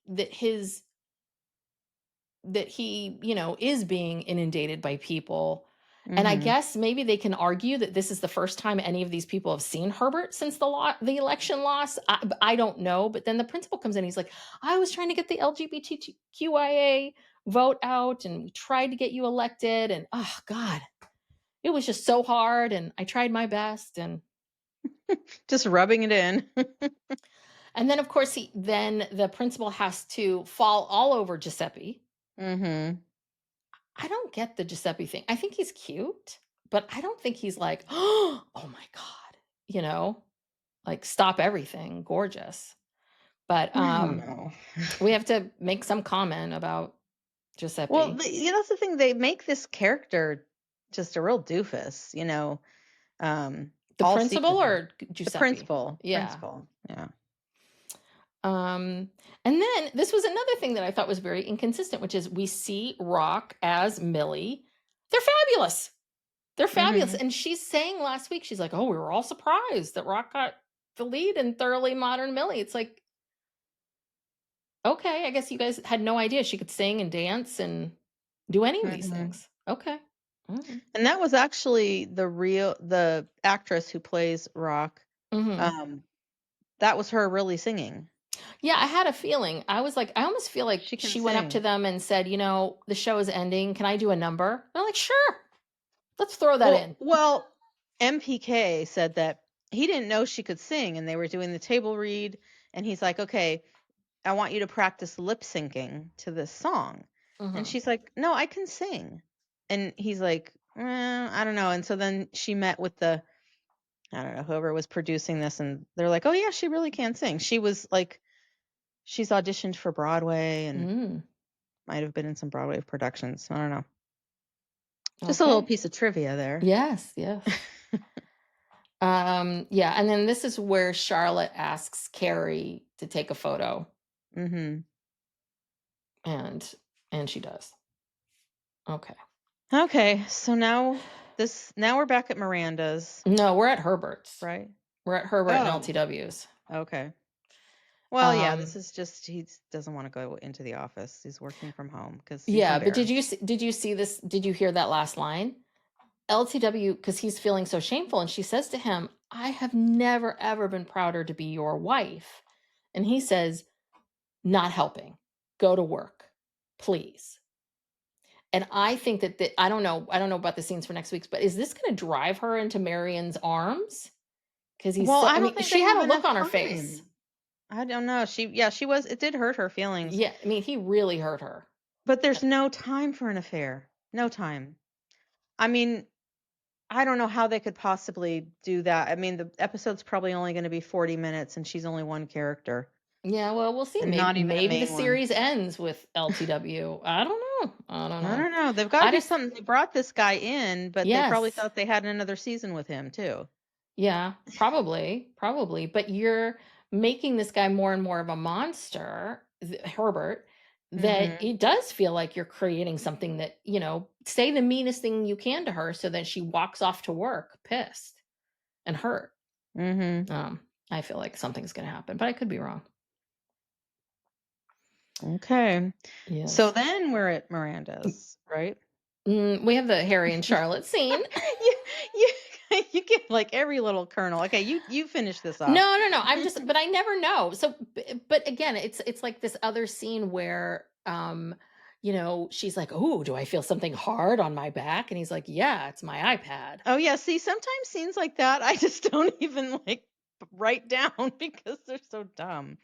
is being inundated by people. And I guess maybe they can argue that this is the first time any of these people have seen Herbert since the election loss. I don't know. But then the principal comes in. He's like, I was trying to get the LGBTQIA vote out and we tried to get you elected. And oh God, it was just so hard. And I tried my best and just rubbing it in. And then, of course, then the principal has to fall all over Giuseppe. I don't get the Giuseppe thing. I think he's cute, but I don't think he's like, oh my God, like stop everything, gorgeous. But we have to make some comment about Giuseppe. Well, that's the thing. They make this character just a real doofus, the principal or Giuseppe? The principal. Yeah. Principal. Yeah. And then this was another thing that I thought was very inconsistent, which is we see Rock as Millie. They're fabulous. They're fabulous. And she's saying last week, she's like, oh, we were all surprised that Rock got the lead in Thoroughly Modern Millie. It's like, okay, I guess you guys had no idea she could sing and dance and do any of these things. Okay. And that was actually the actress who plays Rock. That was her really singing. Yeah, I had a feeling. I was like, I almost feel like she went up to them and said, the show is ending. Can I do a number? They're like, sure. Let's throw that in. Well, MPK said that he didn't know she could sing, and they were doing the table read, and he's like, "Okay, I want you to practice lip syncing to this song." And she's like, "No, I can sing." And he's like, I don't know. And so then she met with I don't know, whoever was producing this, and they're like, "Oh yeah, she really can sing." She was like, she's auditioned for Broadway and Mm. might have been in some Broadway productions. I don't know. Just a little Okay. piece of trivia there. Yes, yes. Yeah, and then this is where Charlotte asks Carrie to take a photo, Mhm. and she does. Okay. Okay, so now we're back at Miranda's, No, we're at Herbert's. right? We're at Herbert and Oh, LTW's. okay. Well, yeah, this Um, is just he doesn't want to go into the office. He's working from home because he's yeah, but embarrassed. did you see this? Did you hear that last line? LTW, because he's feeling so shameful, and she says to him, "I have never ever been prouder to be your wife." And he says, "Not helping. Go to work, please." And I think that I don't know about the scenes for next week's, but is this going to drive her into Marion's arms? Because he's Well, so. I I don't mean, think she they had have a look enough on her face. time. I don't know. She was. It did hurt her feelings, Yeah, I mean, he really hurt her. but there's no time for an affair. No time. I mean, I don't know how they could possibly do that. I mean, the episode's probably only going to be 40 minutes, and she's only one character, Yeah, well, we'll see. and not even a Maybe the main one. series ends with LTW. I don't know. I don't I know. don't know. They've got to I do just something. They brought this guy in, but they probably yes. thought they had another season with him too. Yeah, probably, probably. But you're making this guy more and more of a monster, Herbert, that Mhm. it does feel like you're creating something that, say the meanest thing you can to her so that she walks off to work pissed and hurt. Mhm. Um, I feel like something's going to happen, but I could be wrong. Okay. So Yes. then we're at Miranda's, right? We have the Harry and Charlotte scene. you, you, you get like every little kernel. Okay, you finish this off. No, no, no. But I never know. So, but again, it's like this other scene where, she's like, "Oh, do I feel something hard on my back?" And he's like, "Yeah, it's my iPad." Oh yeah, see, sometimes scenes like that I just don't even like write down because they're so dumb.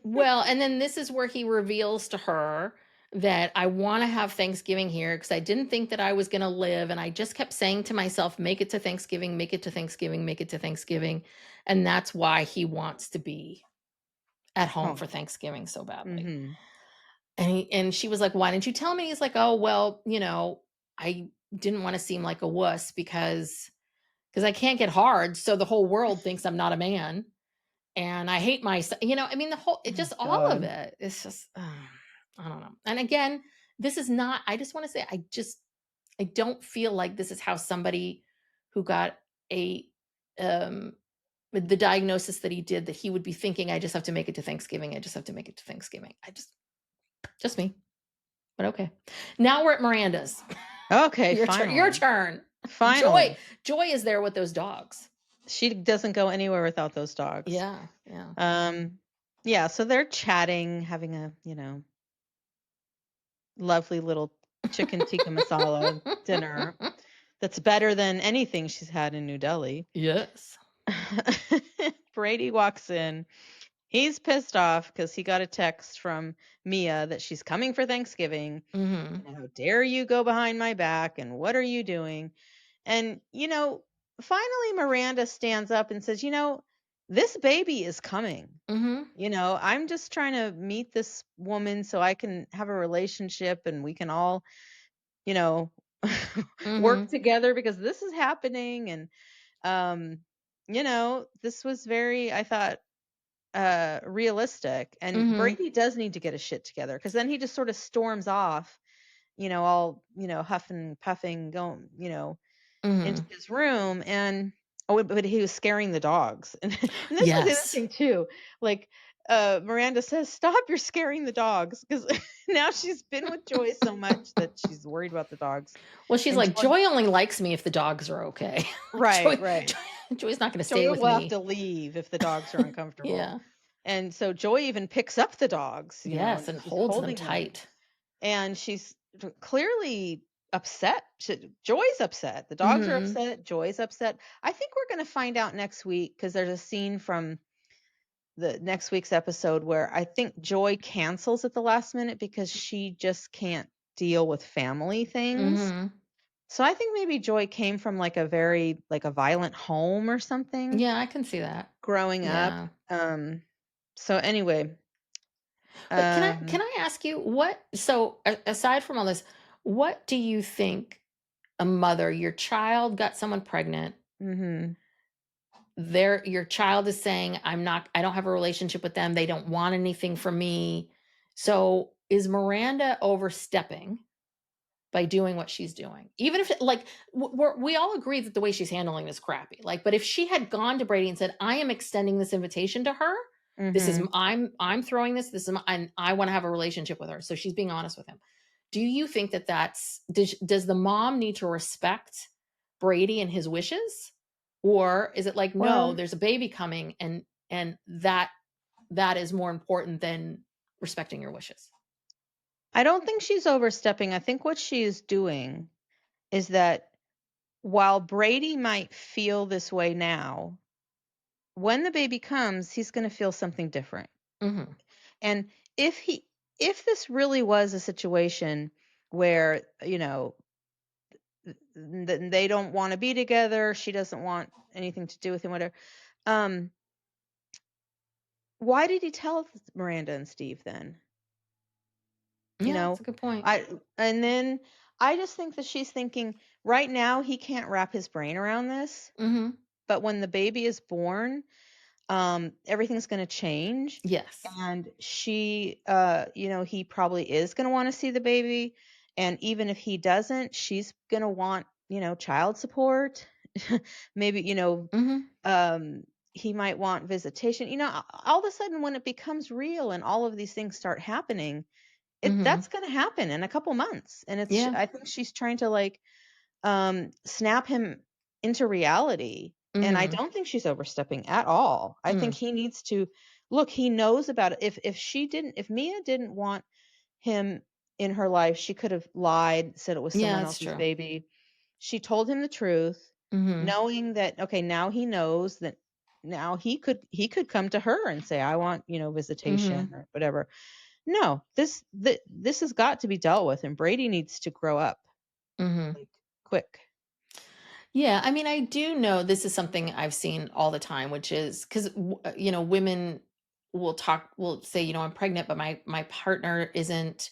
Well, and then this is where he reveals to her that I want to have Thanksgiving here because I didn't think that I was going to live, and I just kept saying to myself, "Make it to Thanksgiving, make it to Thanksgiving, make it to Thanksgiving," and that's why he wants to be at home Oh. for Thanksgiving so badly. Mhm. And she was like, "Why didn't you tell me?" He's like, "Oh, well, I didn't want to seem like a wuss because I can't get hard, so the whole world thinks I'm not a man, and I hate myself." I mean, the whole it Oh just all of God. it. It's just I don't know. And again, this is not I just want to say I don't feel like this is how somebody who got a um with the diagnosis that he did that he would be thinking, "I just have to make it to Thanksgiving. I just have to make it to Thanksgiving." I just me. But okay. Now we're at Miranda's. Okay, Your turn. Your finally. turn. Joy. Finally. Joy is there with those dogs. She doesn't go anywhere without those dogs. Yeah. Yeah. Yeah, so they're chatting, having a, lovely little chicken tikka masala dinner that's better than anything she's had in New Delhi. Yes. Brady walks in. He's pissed off because he got a text from Mia that she's coming for Thanksgiving. Hmm. And how dare you go behind my back? And what are you doing? And, finally Miranda stands up and says, this baby is coming. Hmm. I'm just trying to meet this woman so I can have a relationship and we can all, you know, work Hmm. together because this is happening. And, this was very, I thought, realistic. And Hmm. Brady does need to get his shit together because then he just sort of storms off, all, huffing, puffing, going, into Hmm. his room. And but he was scaring the dogs. And this was the other Yes. thing too. Like Miranda says, "Stop, you're scaring the dogs." Because now she's been with Joy so much that she's worried about the dogs. Well, she's And like, Joy, Joy only likes me if the dogs are okay. right, right. Joy's not going to stay Joy with will have me. to leave if the dogs are uncomfortable. Yeah. And so Joy even picks up the dogs, Yes, and and she's holds them holding them. tight. And she's clearly upset. Joy's upset. The dogs are Mhm. upset. Joy's upset. I think we're going to find out next week because there's a scene from the next week's episode where I think Joy cancels at the last minute because she just can't deal with family things. Mhm. So I think maybe Joy came from like a very like a violent home or something Yeah, I can see that. growing up. Yeah. So anyway, But um can I ask you what, so aside from all this, what do you think a mother, your child got someone pregnant, mhm. your child is saying, I don't have a relationship with them, they don't want anything from me. So is Miranda overstepping by doing what she's doing? Even if like we all agree that the way she's handling is crappy. Like, but if she had gone to Brady and said, "I am extending this invitation to her. This is Mhm. I'm throwing this. This is and I want to have a relationship with her." So she's being honest with him. Do you think that does the mom need to respect Brady and his wishes, or is it like, no, Well, there's a baby coming, and that is more important than respecting your wishes? I don't think she's overstepping. I think what she is doing is that while Brady might feel this way now, when the baby comes, he's going to feel something different. Hmm. And if he if this really was a situation where, they don't want to be together, she doesn't want anything to do with him, whatever. Um, why did he tell Miranda and Steve then? You Yeah, that's know, a good point. I and then I just think that she's thinking right now he can't wrap his brain around this, Hmm. but when the baby is born, everything's going to change. Yes. And he probably is going to want to see the baby. And even if he doesn't, she's going to want, child support. Maybe, Mhm. um, he might want visitation. All of a sudden, when it becomes real and all of these things start happening, Mhm. that's going to happen in a couple months. And Yeah. I think she's trying to like snap him into reality. And I Mhm. don't think she's overstepping at all. I think Mm. he needs to look, he knows about it. If Mia didn't want him in her life, she could have lied, said it was Yeah, someone that's else's true. baby. She told him the truth, Mhm. knowing that okay, now he knows that now he could come to her and say, I want, visitation Mhm. or whatever. No, this has got to be dealt with, and Brady needs to grow up Mhm. like quick. Yeah, I mean, I do know this is something I've seen all the time, which is because women will say, I'm pregnant, but my partner isn't.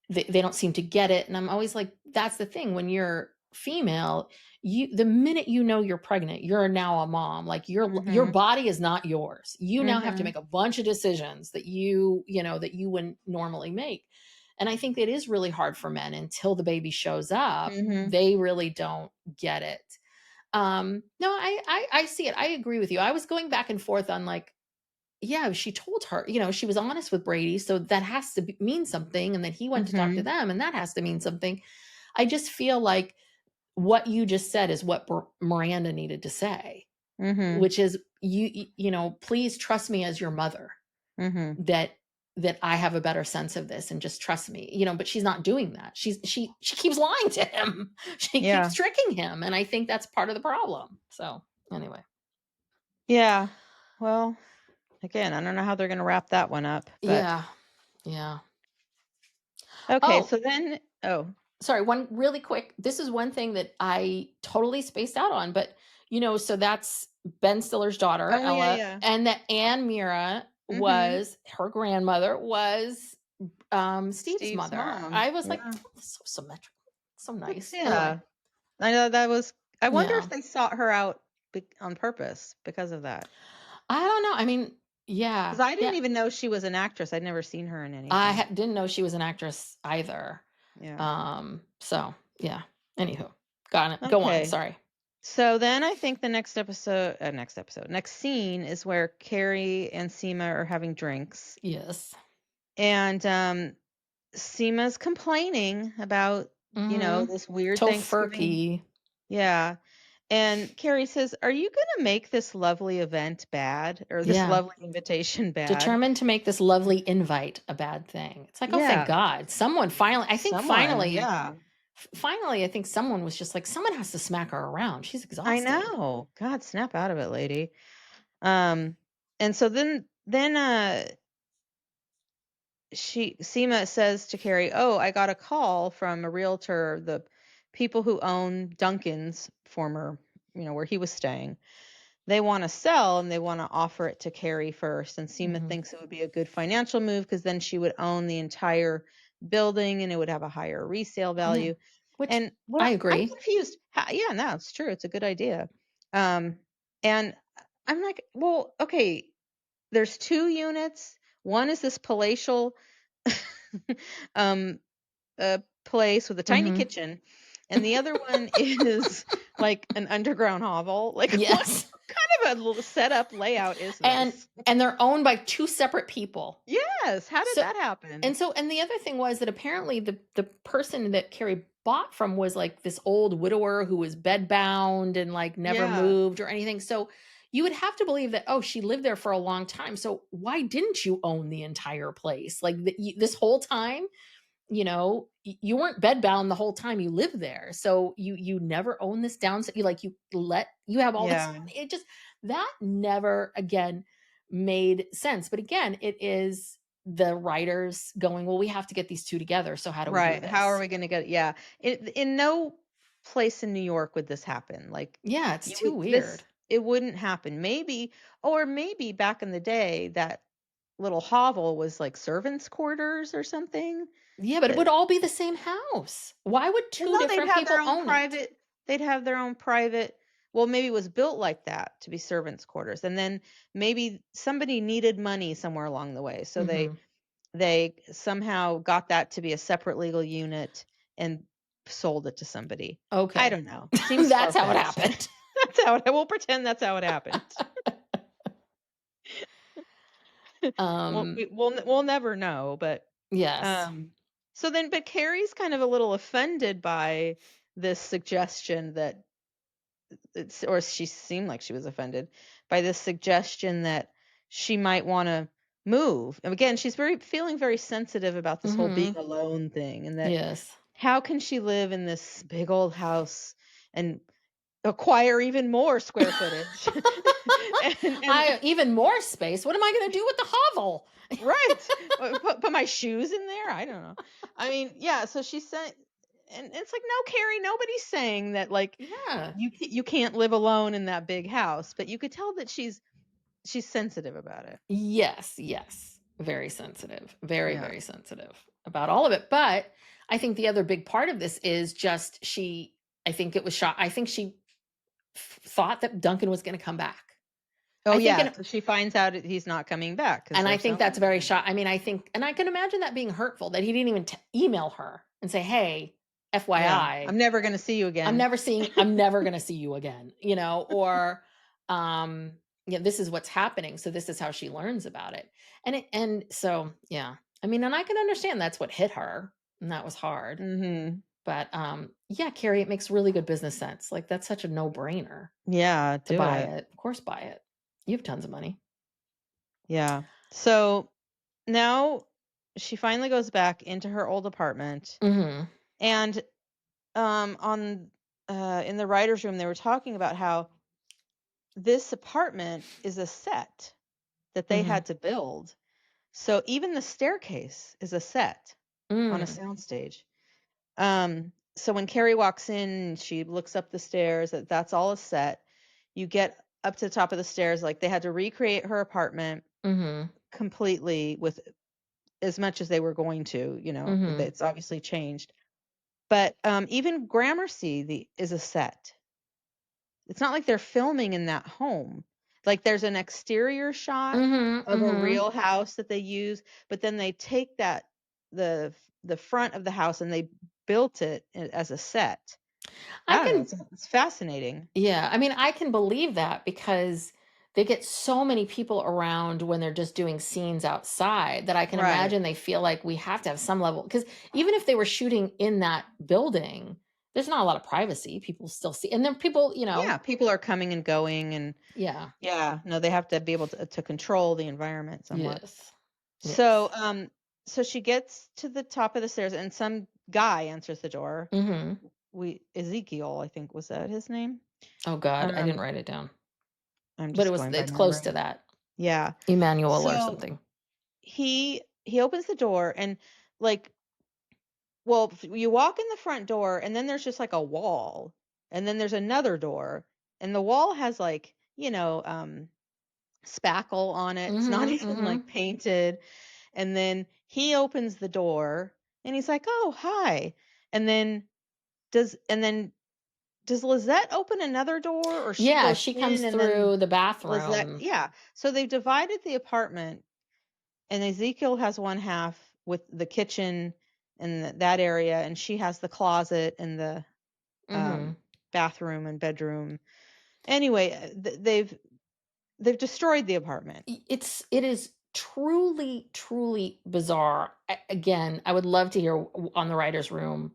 They don't seem to get it, and I'm always like, that's the thing. When you're female, the minute you know you're pregnant, you're now a mom. Like your Mhm. body is not yours. You now have to Mhm. make a bunch of decisions that that you wouldn't normally make. And I think it is really hard for men until the baby shows up. Mhm. They really don't get it. No, I see it. I agree with you. I was going back and forth on like, yeah, she told her, she was honest with Brady, so that has to mean something, and then he went to talk to Mhm. them, and that has to mean something. I just feel like what you just said is what Miranda needed to say, Mhm. which is, please trust me as your mother, Mhm. that I have a better sense of this, and just trust me. But she's not doing that. She keeps lying to him. She keeps Yeah. tricking him, and I think that's part of the problem. So, anyway. Yeah. Well, again, I don't know how they're gonna wrap that one up, but Yeah. Yeah. okay, Oh, so then sorry, one really quick. This is one thing that I totally spaced out on, but so that's Ben Stiller's daughter, oh, yeah, Ella, yeah. and that Anne Mira Mhm. was her grandmother was Steve's Steve's mother. mom. I was like, Yeah. "Oh, so symmetrical. So That's nice." Anyway. yeah. I know that was I wonder if Yeah. they sought her out on purpose because of that. I don't know. I mean, Because yeah. I Yeah. didn't even know she was an actress. I'd never seen her in I anything. didn't know she was an actress either. Yeah. So yeah. Anywho. Got it. Go on. Okay. Sorry. So then I think the next scene is where Carrie and Seema are having drinks. Yes. And Seema's complaining about, Mhm. this weird Thanksgiving. Tofurkey. Yeah. And Carrie says, "Are you going to make this lovely event bad or this Yeah. lovely invitation bad?" Determined to make this lovely invite a bad thing. It's like, oh, thank Yeah. God. Someone finally, I think Someone, finally, yeah. finally, I think someone was just like, someone has to smack her around. She's I exhausted. know. God, snap out of it, lady. And so then Seema says to Carrie, "Oh, I got a call from a realtor, the people who own Duncan's former, where he was staying. They want to sell and they want to offer it to Carrie first. And Seema Mhm. thinks it would be a good financial move because then she would own the entire building and it would have a higher resale Yeah. value." Which And I I'm agree. confused. Yeah, no, it's true. It's a good idea. Um, and I'm like, well, okay, there's 2 units. One is this palatial um place with a tiny Mhm. kitchen, and the other one is like an underground hovel. Like, what Yes. kind of a setup layout is And this? and they're owned by 2 separate people. Yes, how did So that happen? and the other thing was that apparently the person that Carrie bought from was like this old widower who was bedbound and like never Yeah, moved or anything. So you would have to believe that, oh, she lived there for a long time. So why didn't you own the entire place? Like this whole time, you weren't bedbound the whole time you lived there. So you never own this down. So you have all this yeah, money. It just that never again made sense. But again, it is the writers going, well, we have to get these two together. So how do we do right. How are this? we gonna get yeah. In no place in New York would this happen. Like, Yeah, it's you too would weird. this it wouldn't happen. Maybe back in the day, that little hovel was like servants' quarters or something. Yeah, but it would That all be the same house. Why would Well, two no, they'd different have their people own own it? private they'd have their own private well, maybe it was built like that to be servants' quarters, and then maybe somebody needed money somewhere along the way, so they Hmm. they somehow got that to be a separate legal unit and sold it to somebody. I Okay. don't know. Seems That's how it far-fetched. happened. That's how it we'll pretend that's how it happened. um, We'll never know, but yes. um but Carrie's kind of a little offended by this suggestion that or she seemed like she was offended by this suggestion that she might want to move. And again, she's feeling very sensitive about this whole being Hmm. alone thing, and that Yes. how can she live in this big old house and acquire even more square footage? and I even more space. What am I going to do with the hovel? right. Put my shoes in there? I don't know. I mean, yeah, so she said, and it's like, no, Carrie, nobody's saying that, like, Yeah. you can't live alone in that big house, but you could tell that she's sensitive about it. Yes, yes. Very sensitive. Very, Yeah. very sensitive about all of it. But I think the other big part of this is just I think it was shot. I think she thought that Duncan was going to come back. Oh, I think, yeah, so she finds out he's not coming back because 'cause and I they're think selling that's very again. shot. I mean, and I can imagine that being hurtful that he didn't even email her and say, "Hey, Yeah. FYI, I'm never gonna see you again. I'm never going to see you again," or this is what's happening, so this is how she learns about it. And so, yeah. I mean, and I can understand that's what hit her, and that was hard. Mhm. But yeah, Carrie, it makes really good business sense. Like that's such a no-brainer Yeah, to do buy it. it. Of course buy it. You have tons of money. Yeah. So, now she finally goes back into her old apartment, Mhm. and, on in the writer's room, they were talking about how this apartment is a set that they Mhm. had to build. So even the staircase is a set on a Mm. soundstage. So when Carrie walks in, she looks up the stairs, that's all a set. You get up to the top of the stairs, like they had to recreate her apartment Mhm. completely with as much as they were going to, Mhm. it's obviously changed. But even Gramercy is a set. It's not like they're filming in that home. Like, there's an exterior shot Mhm. of a Mhm. real house that they use, but then they take the front of the house and they built it as a set. I I don't know, can it's fascinating. Yeah, I mean, I can believe that because they get so many people around when they're just doing scenes outside that I can Right. imagine they feel like we have to have some level because even if they were shooting in that building, there's not a lot of privacy. People still see, and then people, Yeah, people are coming and going, and yeah, yeah, no, they have to be able to control the environment somewhat. yes, So, yes, so she gets to the top of the stairs, and some guy answers the door. Mhm. Ezekiel, I think, was that his name? Oh god, I didn't Um, write it down. I'm But just going by it's close to memory. that. Yeah. Emmanuel or So something. he opens the door and like, well, you walk in the front door and then there's just like a wall, and then there's another door, and the wall has like, spackle on it. It's not Mhm, even like mhm. painted. And then he opens the door and he's like, "Oh, hi." And then and then does Lizette open another door, or she Yeah, goes she comes in and then through the Lizette, bathroom. yeah. So they've divided the apartment, and Ezekiel has one half with the kitchen and that area, and she has the closet and the Mhm. bathroom and bedroom. Anyway, they've destroyed the apartment. It is truly, truly bizarre. Again, I would love to hear on the writer's room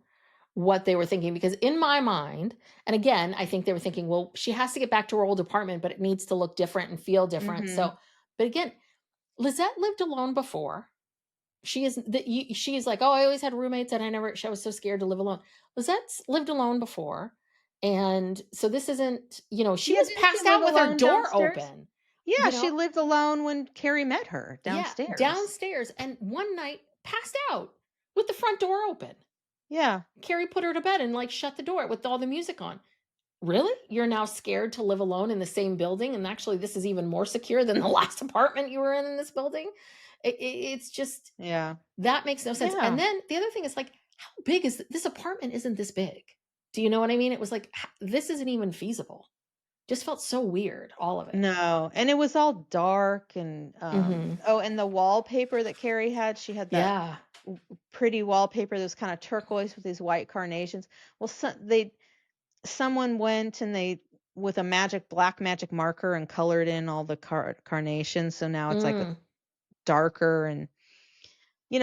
what they were thinking, because in my mind, and again, I think they were thinking, well, she has to get back to her old apartment, but it needs to look different and feel different. So, Mhm. but again, Lizette lived alone before. She is like, oh, I always had roommates and I was so scared to live alone. Lizette's lived alone before. And so this isn't, she Yeah, was didn't she passed live out with her alone door downstairs? open, Yeah, you she know? lived alone when Carrie met her Yeah, downstairs. downstairs, and one night passed out with the front door open. Yeah. Carrie put her to bed and like shut the door with all the music on. Really? You're now scared to live alone in the same building? And actually, this is even more secure than the last apartment you were in this building. It's just, Yeah. that makes no sense. And Yeah. then the other thing is like, how big is this apartment? Isn't this big? Do you know what I mean? It was like, this isn't even feasible. Just felt so weird, all of it. No, and it was all dark and, Hmm. oh, and the wallpaper that Carrie had, she had that Yeah. pretty wallpaper that was kinda turquoise with these white carnations. Well, someone went and they with a black magic marker and colored in all the carnations, so now it's like a Mm, darker and,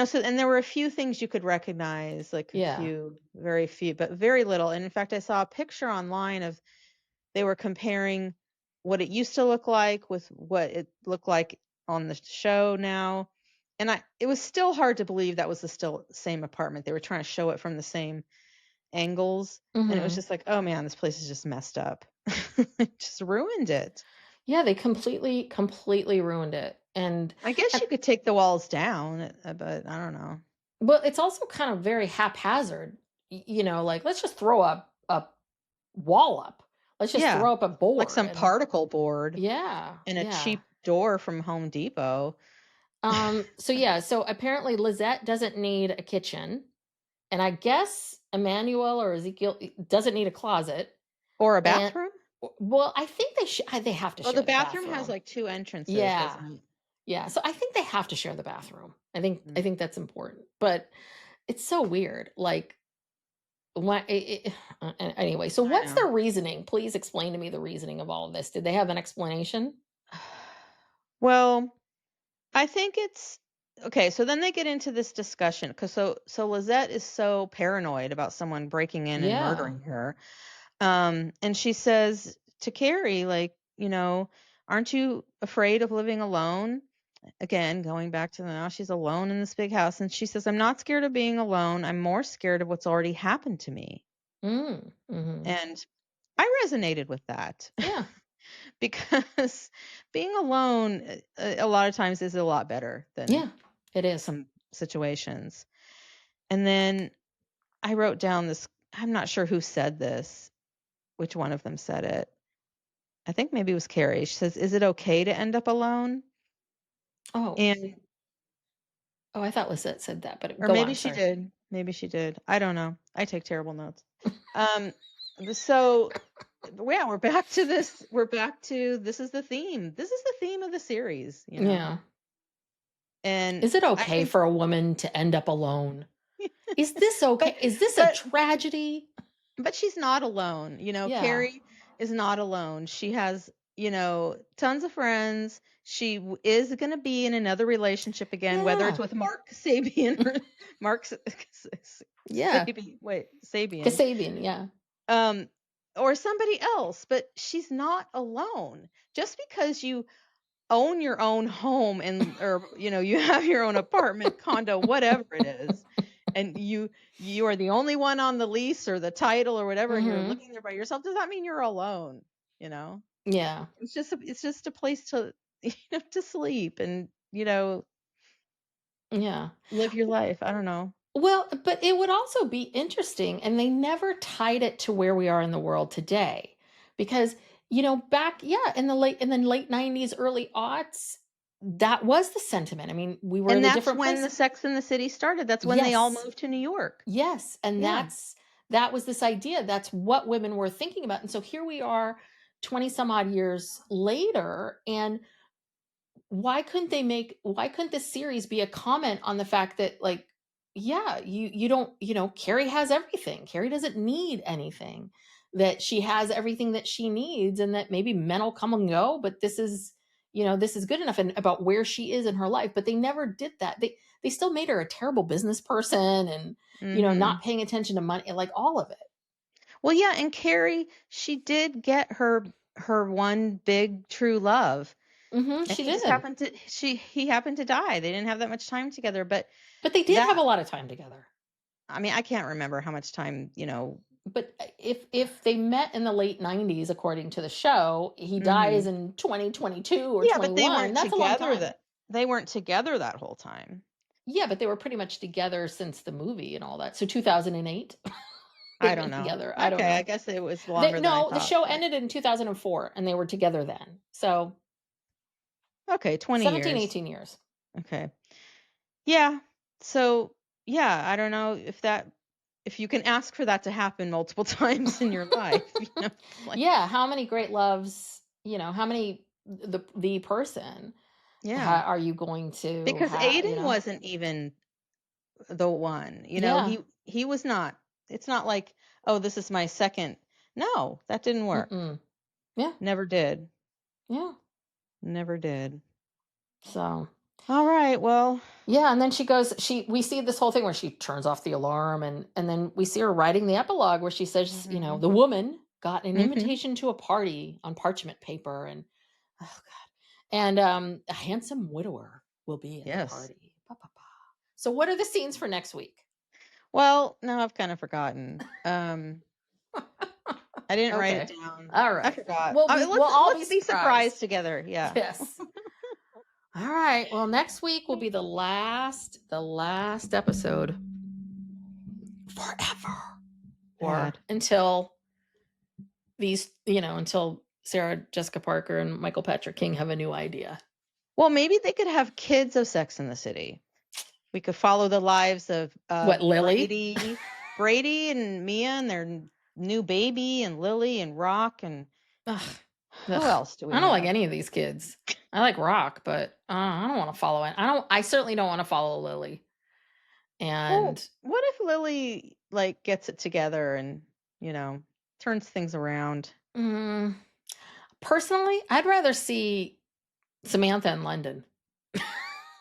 so, and there were a few things you could recognize, like a yeah. few, very few, but very little. And in fact, I saw a picture online of they were comparing what it used to look like with what it looked like on the show now. And it was still hard to believe that was the still same apartment. They were trying to show it from the same angles. And it was Hmm. just like, oh man, this place is just messed up. It just ruined it. Yeah, they completely, completely ruined it. I guess And you could take the walls down, but I don't know. well, it's also kind of very haphazard. Like let's just throw a wall up. Let's just Yeah. throw up a Like board some and particle board yeah, and a yeah. cheap door from Home Depot. So yeah, so apparently Lizette doesn't need a kitchen, and I guess Emmanuel or Ezekiel doesn't need a closet. Or a And bathroom? well, I think they have to Well, the share the bathroom has bathroom. like two entrances, Yeah, doesn't it? yeah. So I think they have to share the bathroom. I Mm, think that's important, but it's so weird. Like why? Anyway, so I what's know. their reasoning? Please explain to me the reasoning of all of this. Did they have an explanation? Well, I think it's okay. So then they get into this discussion because so Lizette is so paranoid about someone breaking in and Yeah. murdering her. And she says to Carrie, like, aren't you afraid of living alone? Again, going back to now she's alone in this big house, and she says, I'm not scared of being alone. I'm more scared of what's already happened to me. Mm, mhm. And I resonated with that. Yeah. Because being alone a lot of times is a lot better than Yeah, it is. some situations. And then I wrote down this, I'm not sure who said this, which one of them said it. I think maybe it was Carrie. She says, "Is it okay to end up alone?" Oh. And Oh, I thought Lisette said that, but or go maybe on, she sorry. did. Maybe she did. I don't know. I take terrible notes. Um so yeah, we're back to this. We're back to this is the theme. This is the theme of the series. Yeah. And Is it I okay think for a woman to end up alone? Is this but okay? Is this a but tragedy? But she's not alone, Yeah. Carrie is not alone. She has, tons of friends. She is gonna be in another relationship again, whether it's Yeah. with Mark Sabian or Mark Yeah. Sabian, Kasabian, yeah. um, or somebody else, but she's not alone. Just because you own your own home or, you have your own apartment, condo, whatever it is, and you are the only one on the lease or the title or whatever, and you're living there by yourself, does that mean you're alone? Yeah. It's just a place to to sleep and Yeah. live your life. I don't know. Well, but it would also be interesting, and they never tied it to where we are in the world today. Because, back, yeah, in the late 90s, early aughts, that was the sentiment. I mean, we were And in a that's different when place. the Sex and the City started. That's when they all Yes. moved to New York. Yes. And Yeah. that was this idea. That's what women were thinking about. And so here we are 20 some odd years later, and why couldn't this series be a comment on the fact that, like, yeah, you don't, Carrie has everything. Carrie doesn't need anything. That she has everything that she needs, and that maybe men will come and go, but this is good enough, and about where she is in her life. But they never did that. They still made her a terrible business person, and not Mhm. paying attention to money, like all of it. Well, yeah, and Carrie, she did get her one big true love. And She he just did. happened to he happened to die. They didn't have that much time together, but But they did have that a lot of time together. I mean, I can't remember how much time. But if they met in the late 90s, according to the show, he dies Mhm. in 2022 or Yeah, but 21. That's a long time. they weren't together that whole time. Yeah, but they were pretty much together since the movie and all that. So 2008, I they've don't been know. together. I don't Okay, I know. guess it was longer than I No, the thought, show but ended in 2004, and they were together then. So okay, 20 17, years. 18 years. Okay. Yeah. So, yeah, I don't know if you can ask for that to happen multiple times in your life, it's like Yeah. How many great loves, how many, the person yeah. are you going to Because have, Aiden wasn't even the one. Yeah. He was not. It's not like, "Oh, this is my second." No, that didn't work. Mm-mm. Yeah. Never did. Yeah. Never did. So All right, well. yeah, and then we see this whole thing where she turns off the alarm, and then we see her writing the epilogue where she says, Mhm. the woman got an Mhm. invitation to a party on parchment paper, and oh god. And a handsome widower will be at the Yes. party. Pa, pa, pa. So what are the scenes for next week? Well, now I've kind of forgotten. I didn't write it Okay. down. All I right. forgot. We'll all be Let's be surprised surprised. together. Yeah. Yes. All right. Well, next week will be the last episode forever. Or Sad. until Sarah Jessica Parker and Michael Patrick King have a new idea. Well, maybe they could have kids of Sex in the City. We could follow the lives of What, Lily? Brady and Mia and their new baby, and Lily and Rock, and Ugh, who ugh. else do we I don't like have? any of these kids. I like Rock, but I don't want to follow it. I certainly don't want to follow Lily. Well, And what if Lily gets it together and turns things around? mm, personally, I'd rather see Samantha and London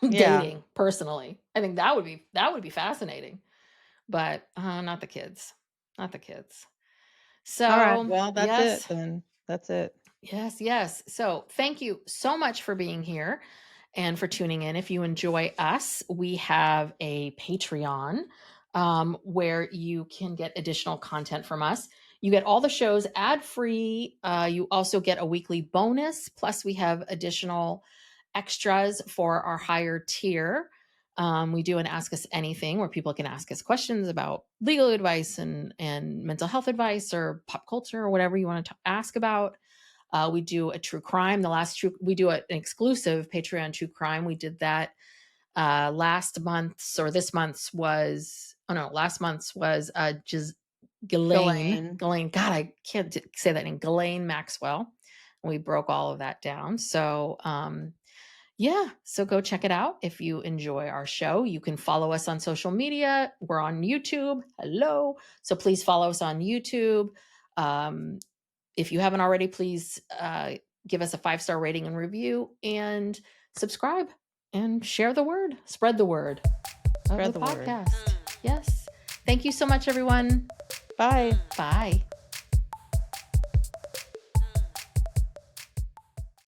Yeah. dating. Personally, I think that would be fascinating. But not the kids, not the kids. All right. So Well, that's it yes. then. That's it. Yes, yes. So thank you so much for being here and for tuning in. If you enjoy us, we have a Patreon where you can get additional content from us. You get all the shows ad free. You also get a weekly bonus. Plus, we have additional extras for our higher tier. We do an Ask Us Anything where people can ask us questions about legal advice and mental health advice or pop culture or whatever you want to ask about. We do a true crime. We do an exclusive Patreon true crime. We did that last month's, or this month's was, oh no, last month's was just Ghislaine. Elaine. God, I can't say that name. Ghislaine Maxwell. We broke all of that down. So, yeah, so go check it out if you enjoy our show. You can follow us on social media. We're on YouTube. Hello. So please follow us on YouTube. If you haven't already, please give us a 5-star rating and review, and subscribe and share the word. Spread the word of Spread the the word. podcast. Yes. Thank you so much, everyone. Bye. Bye.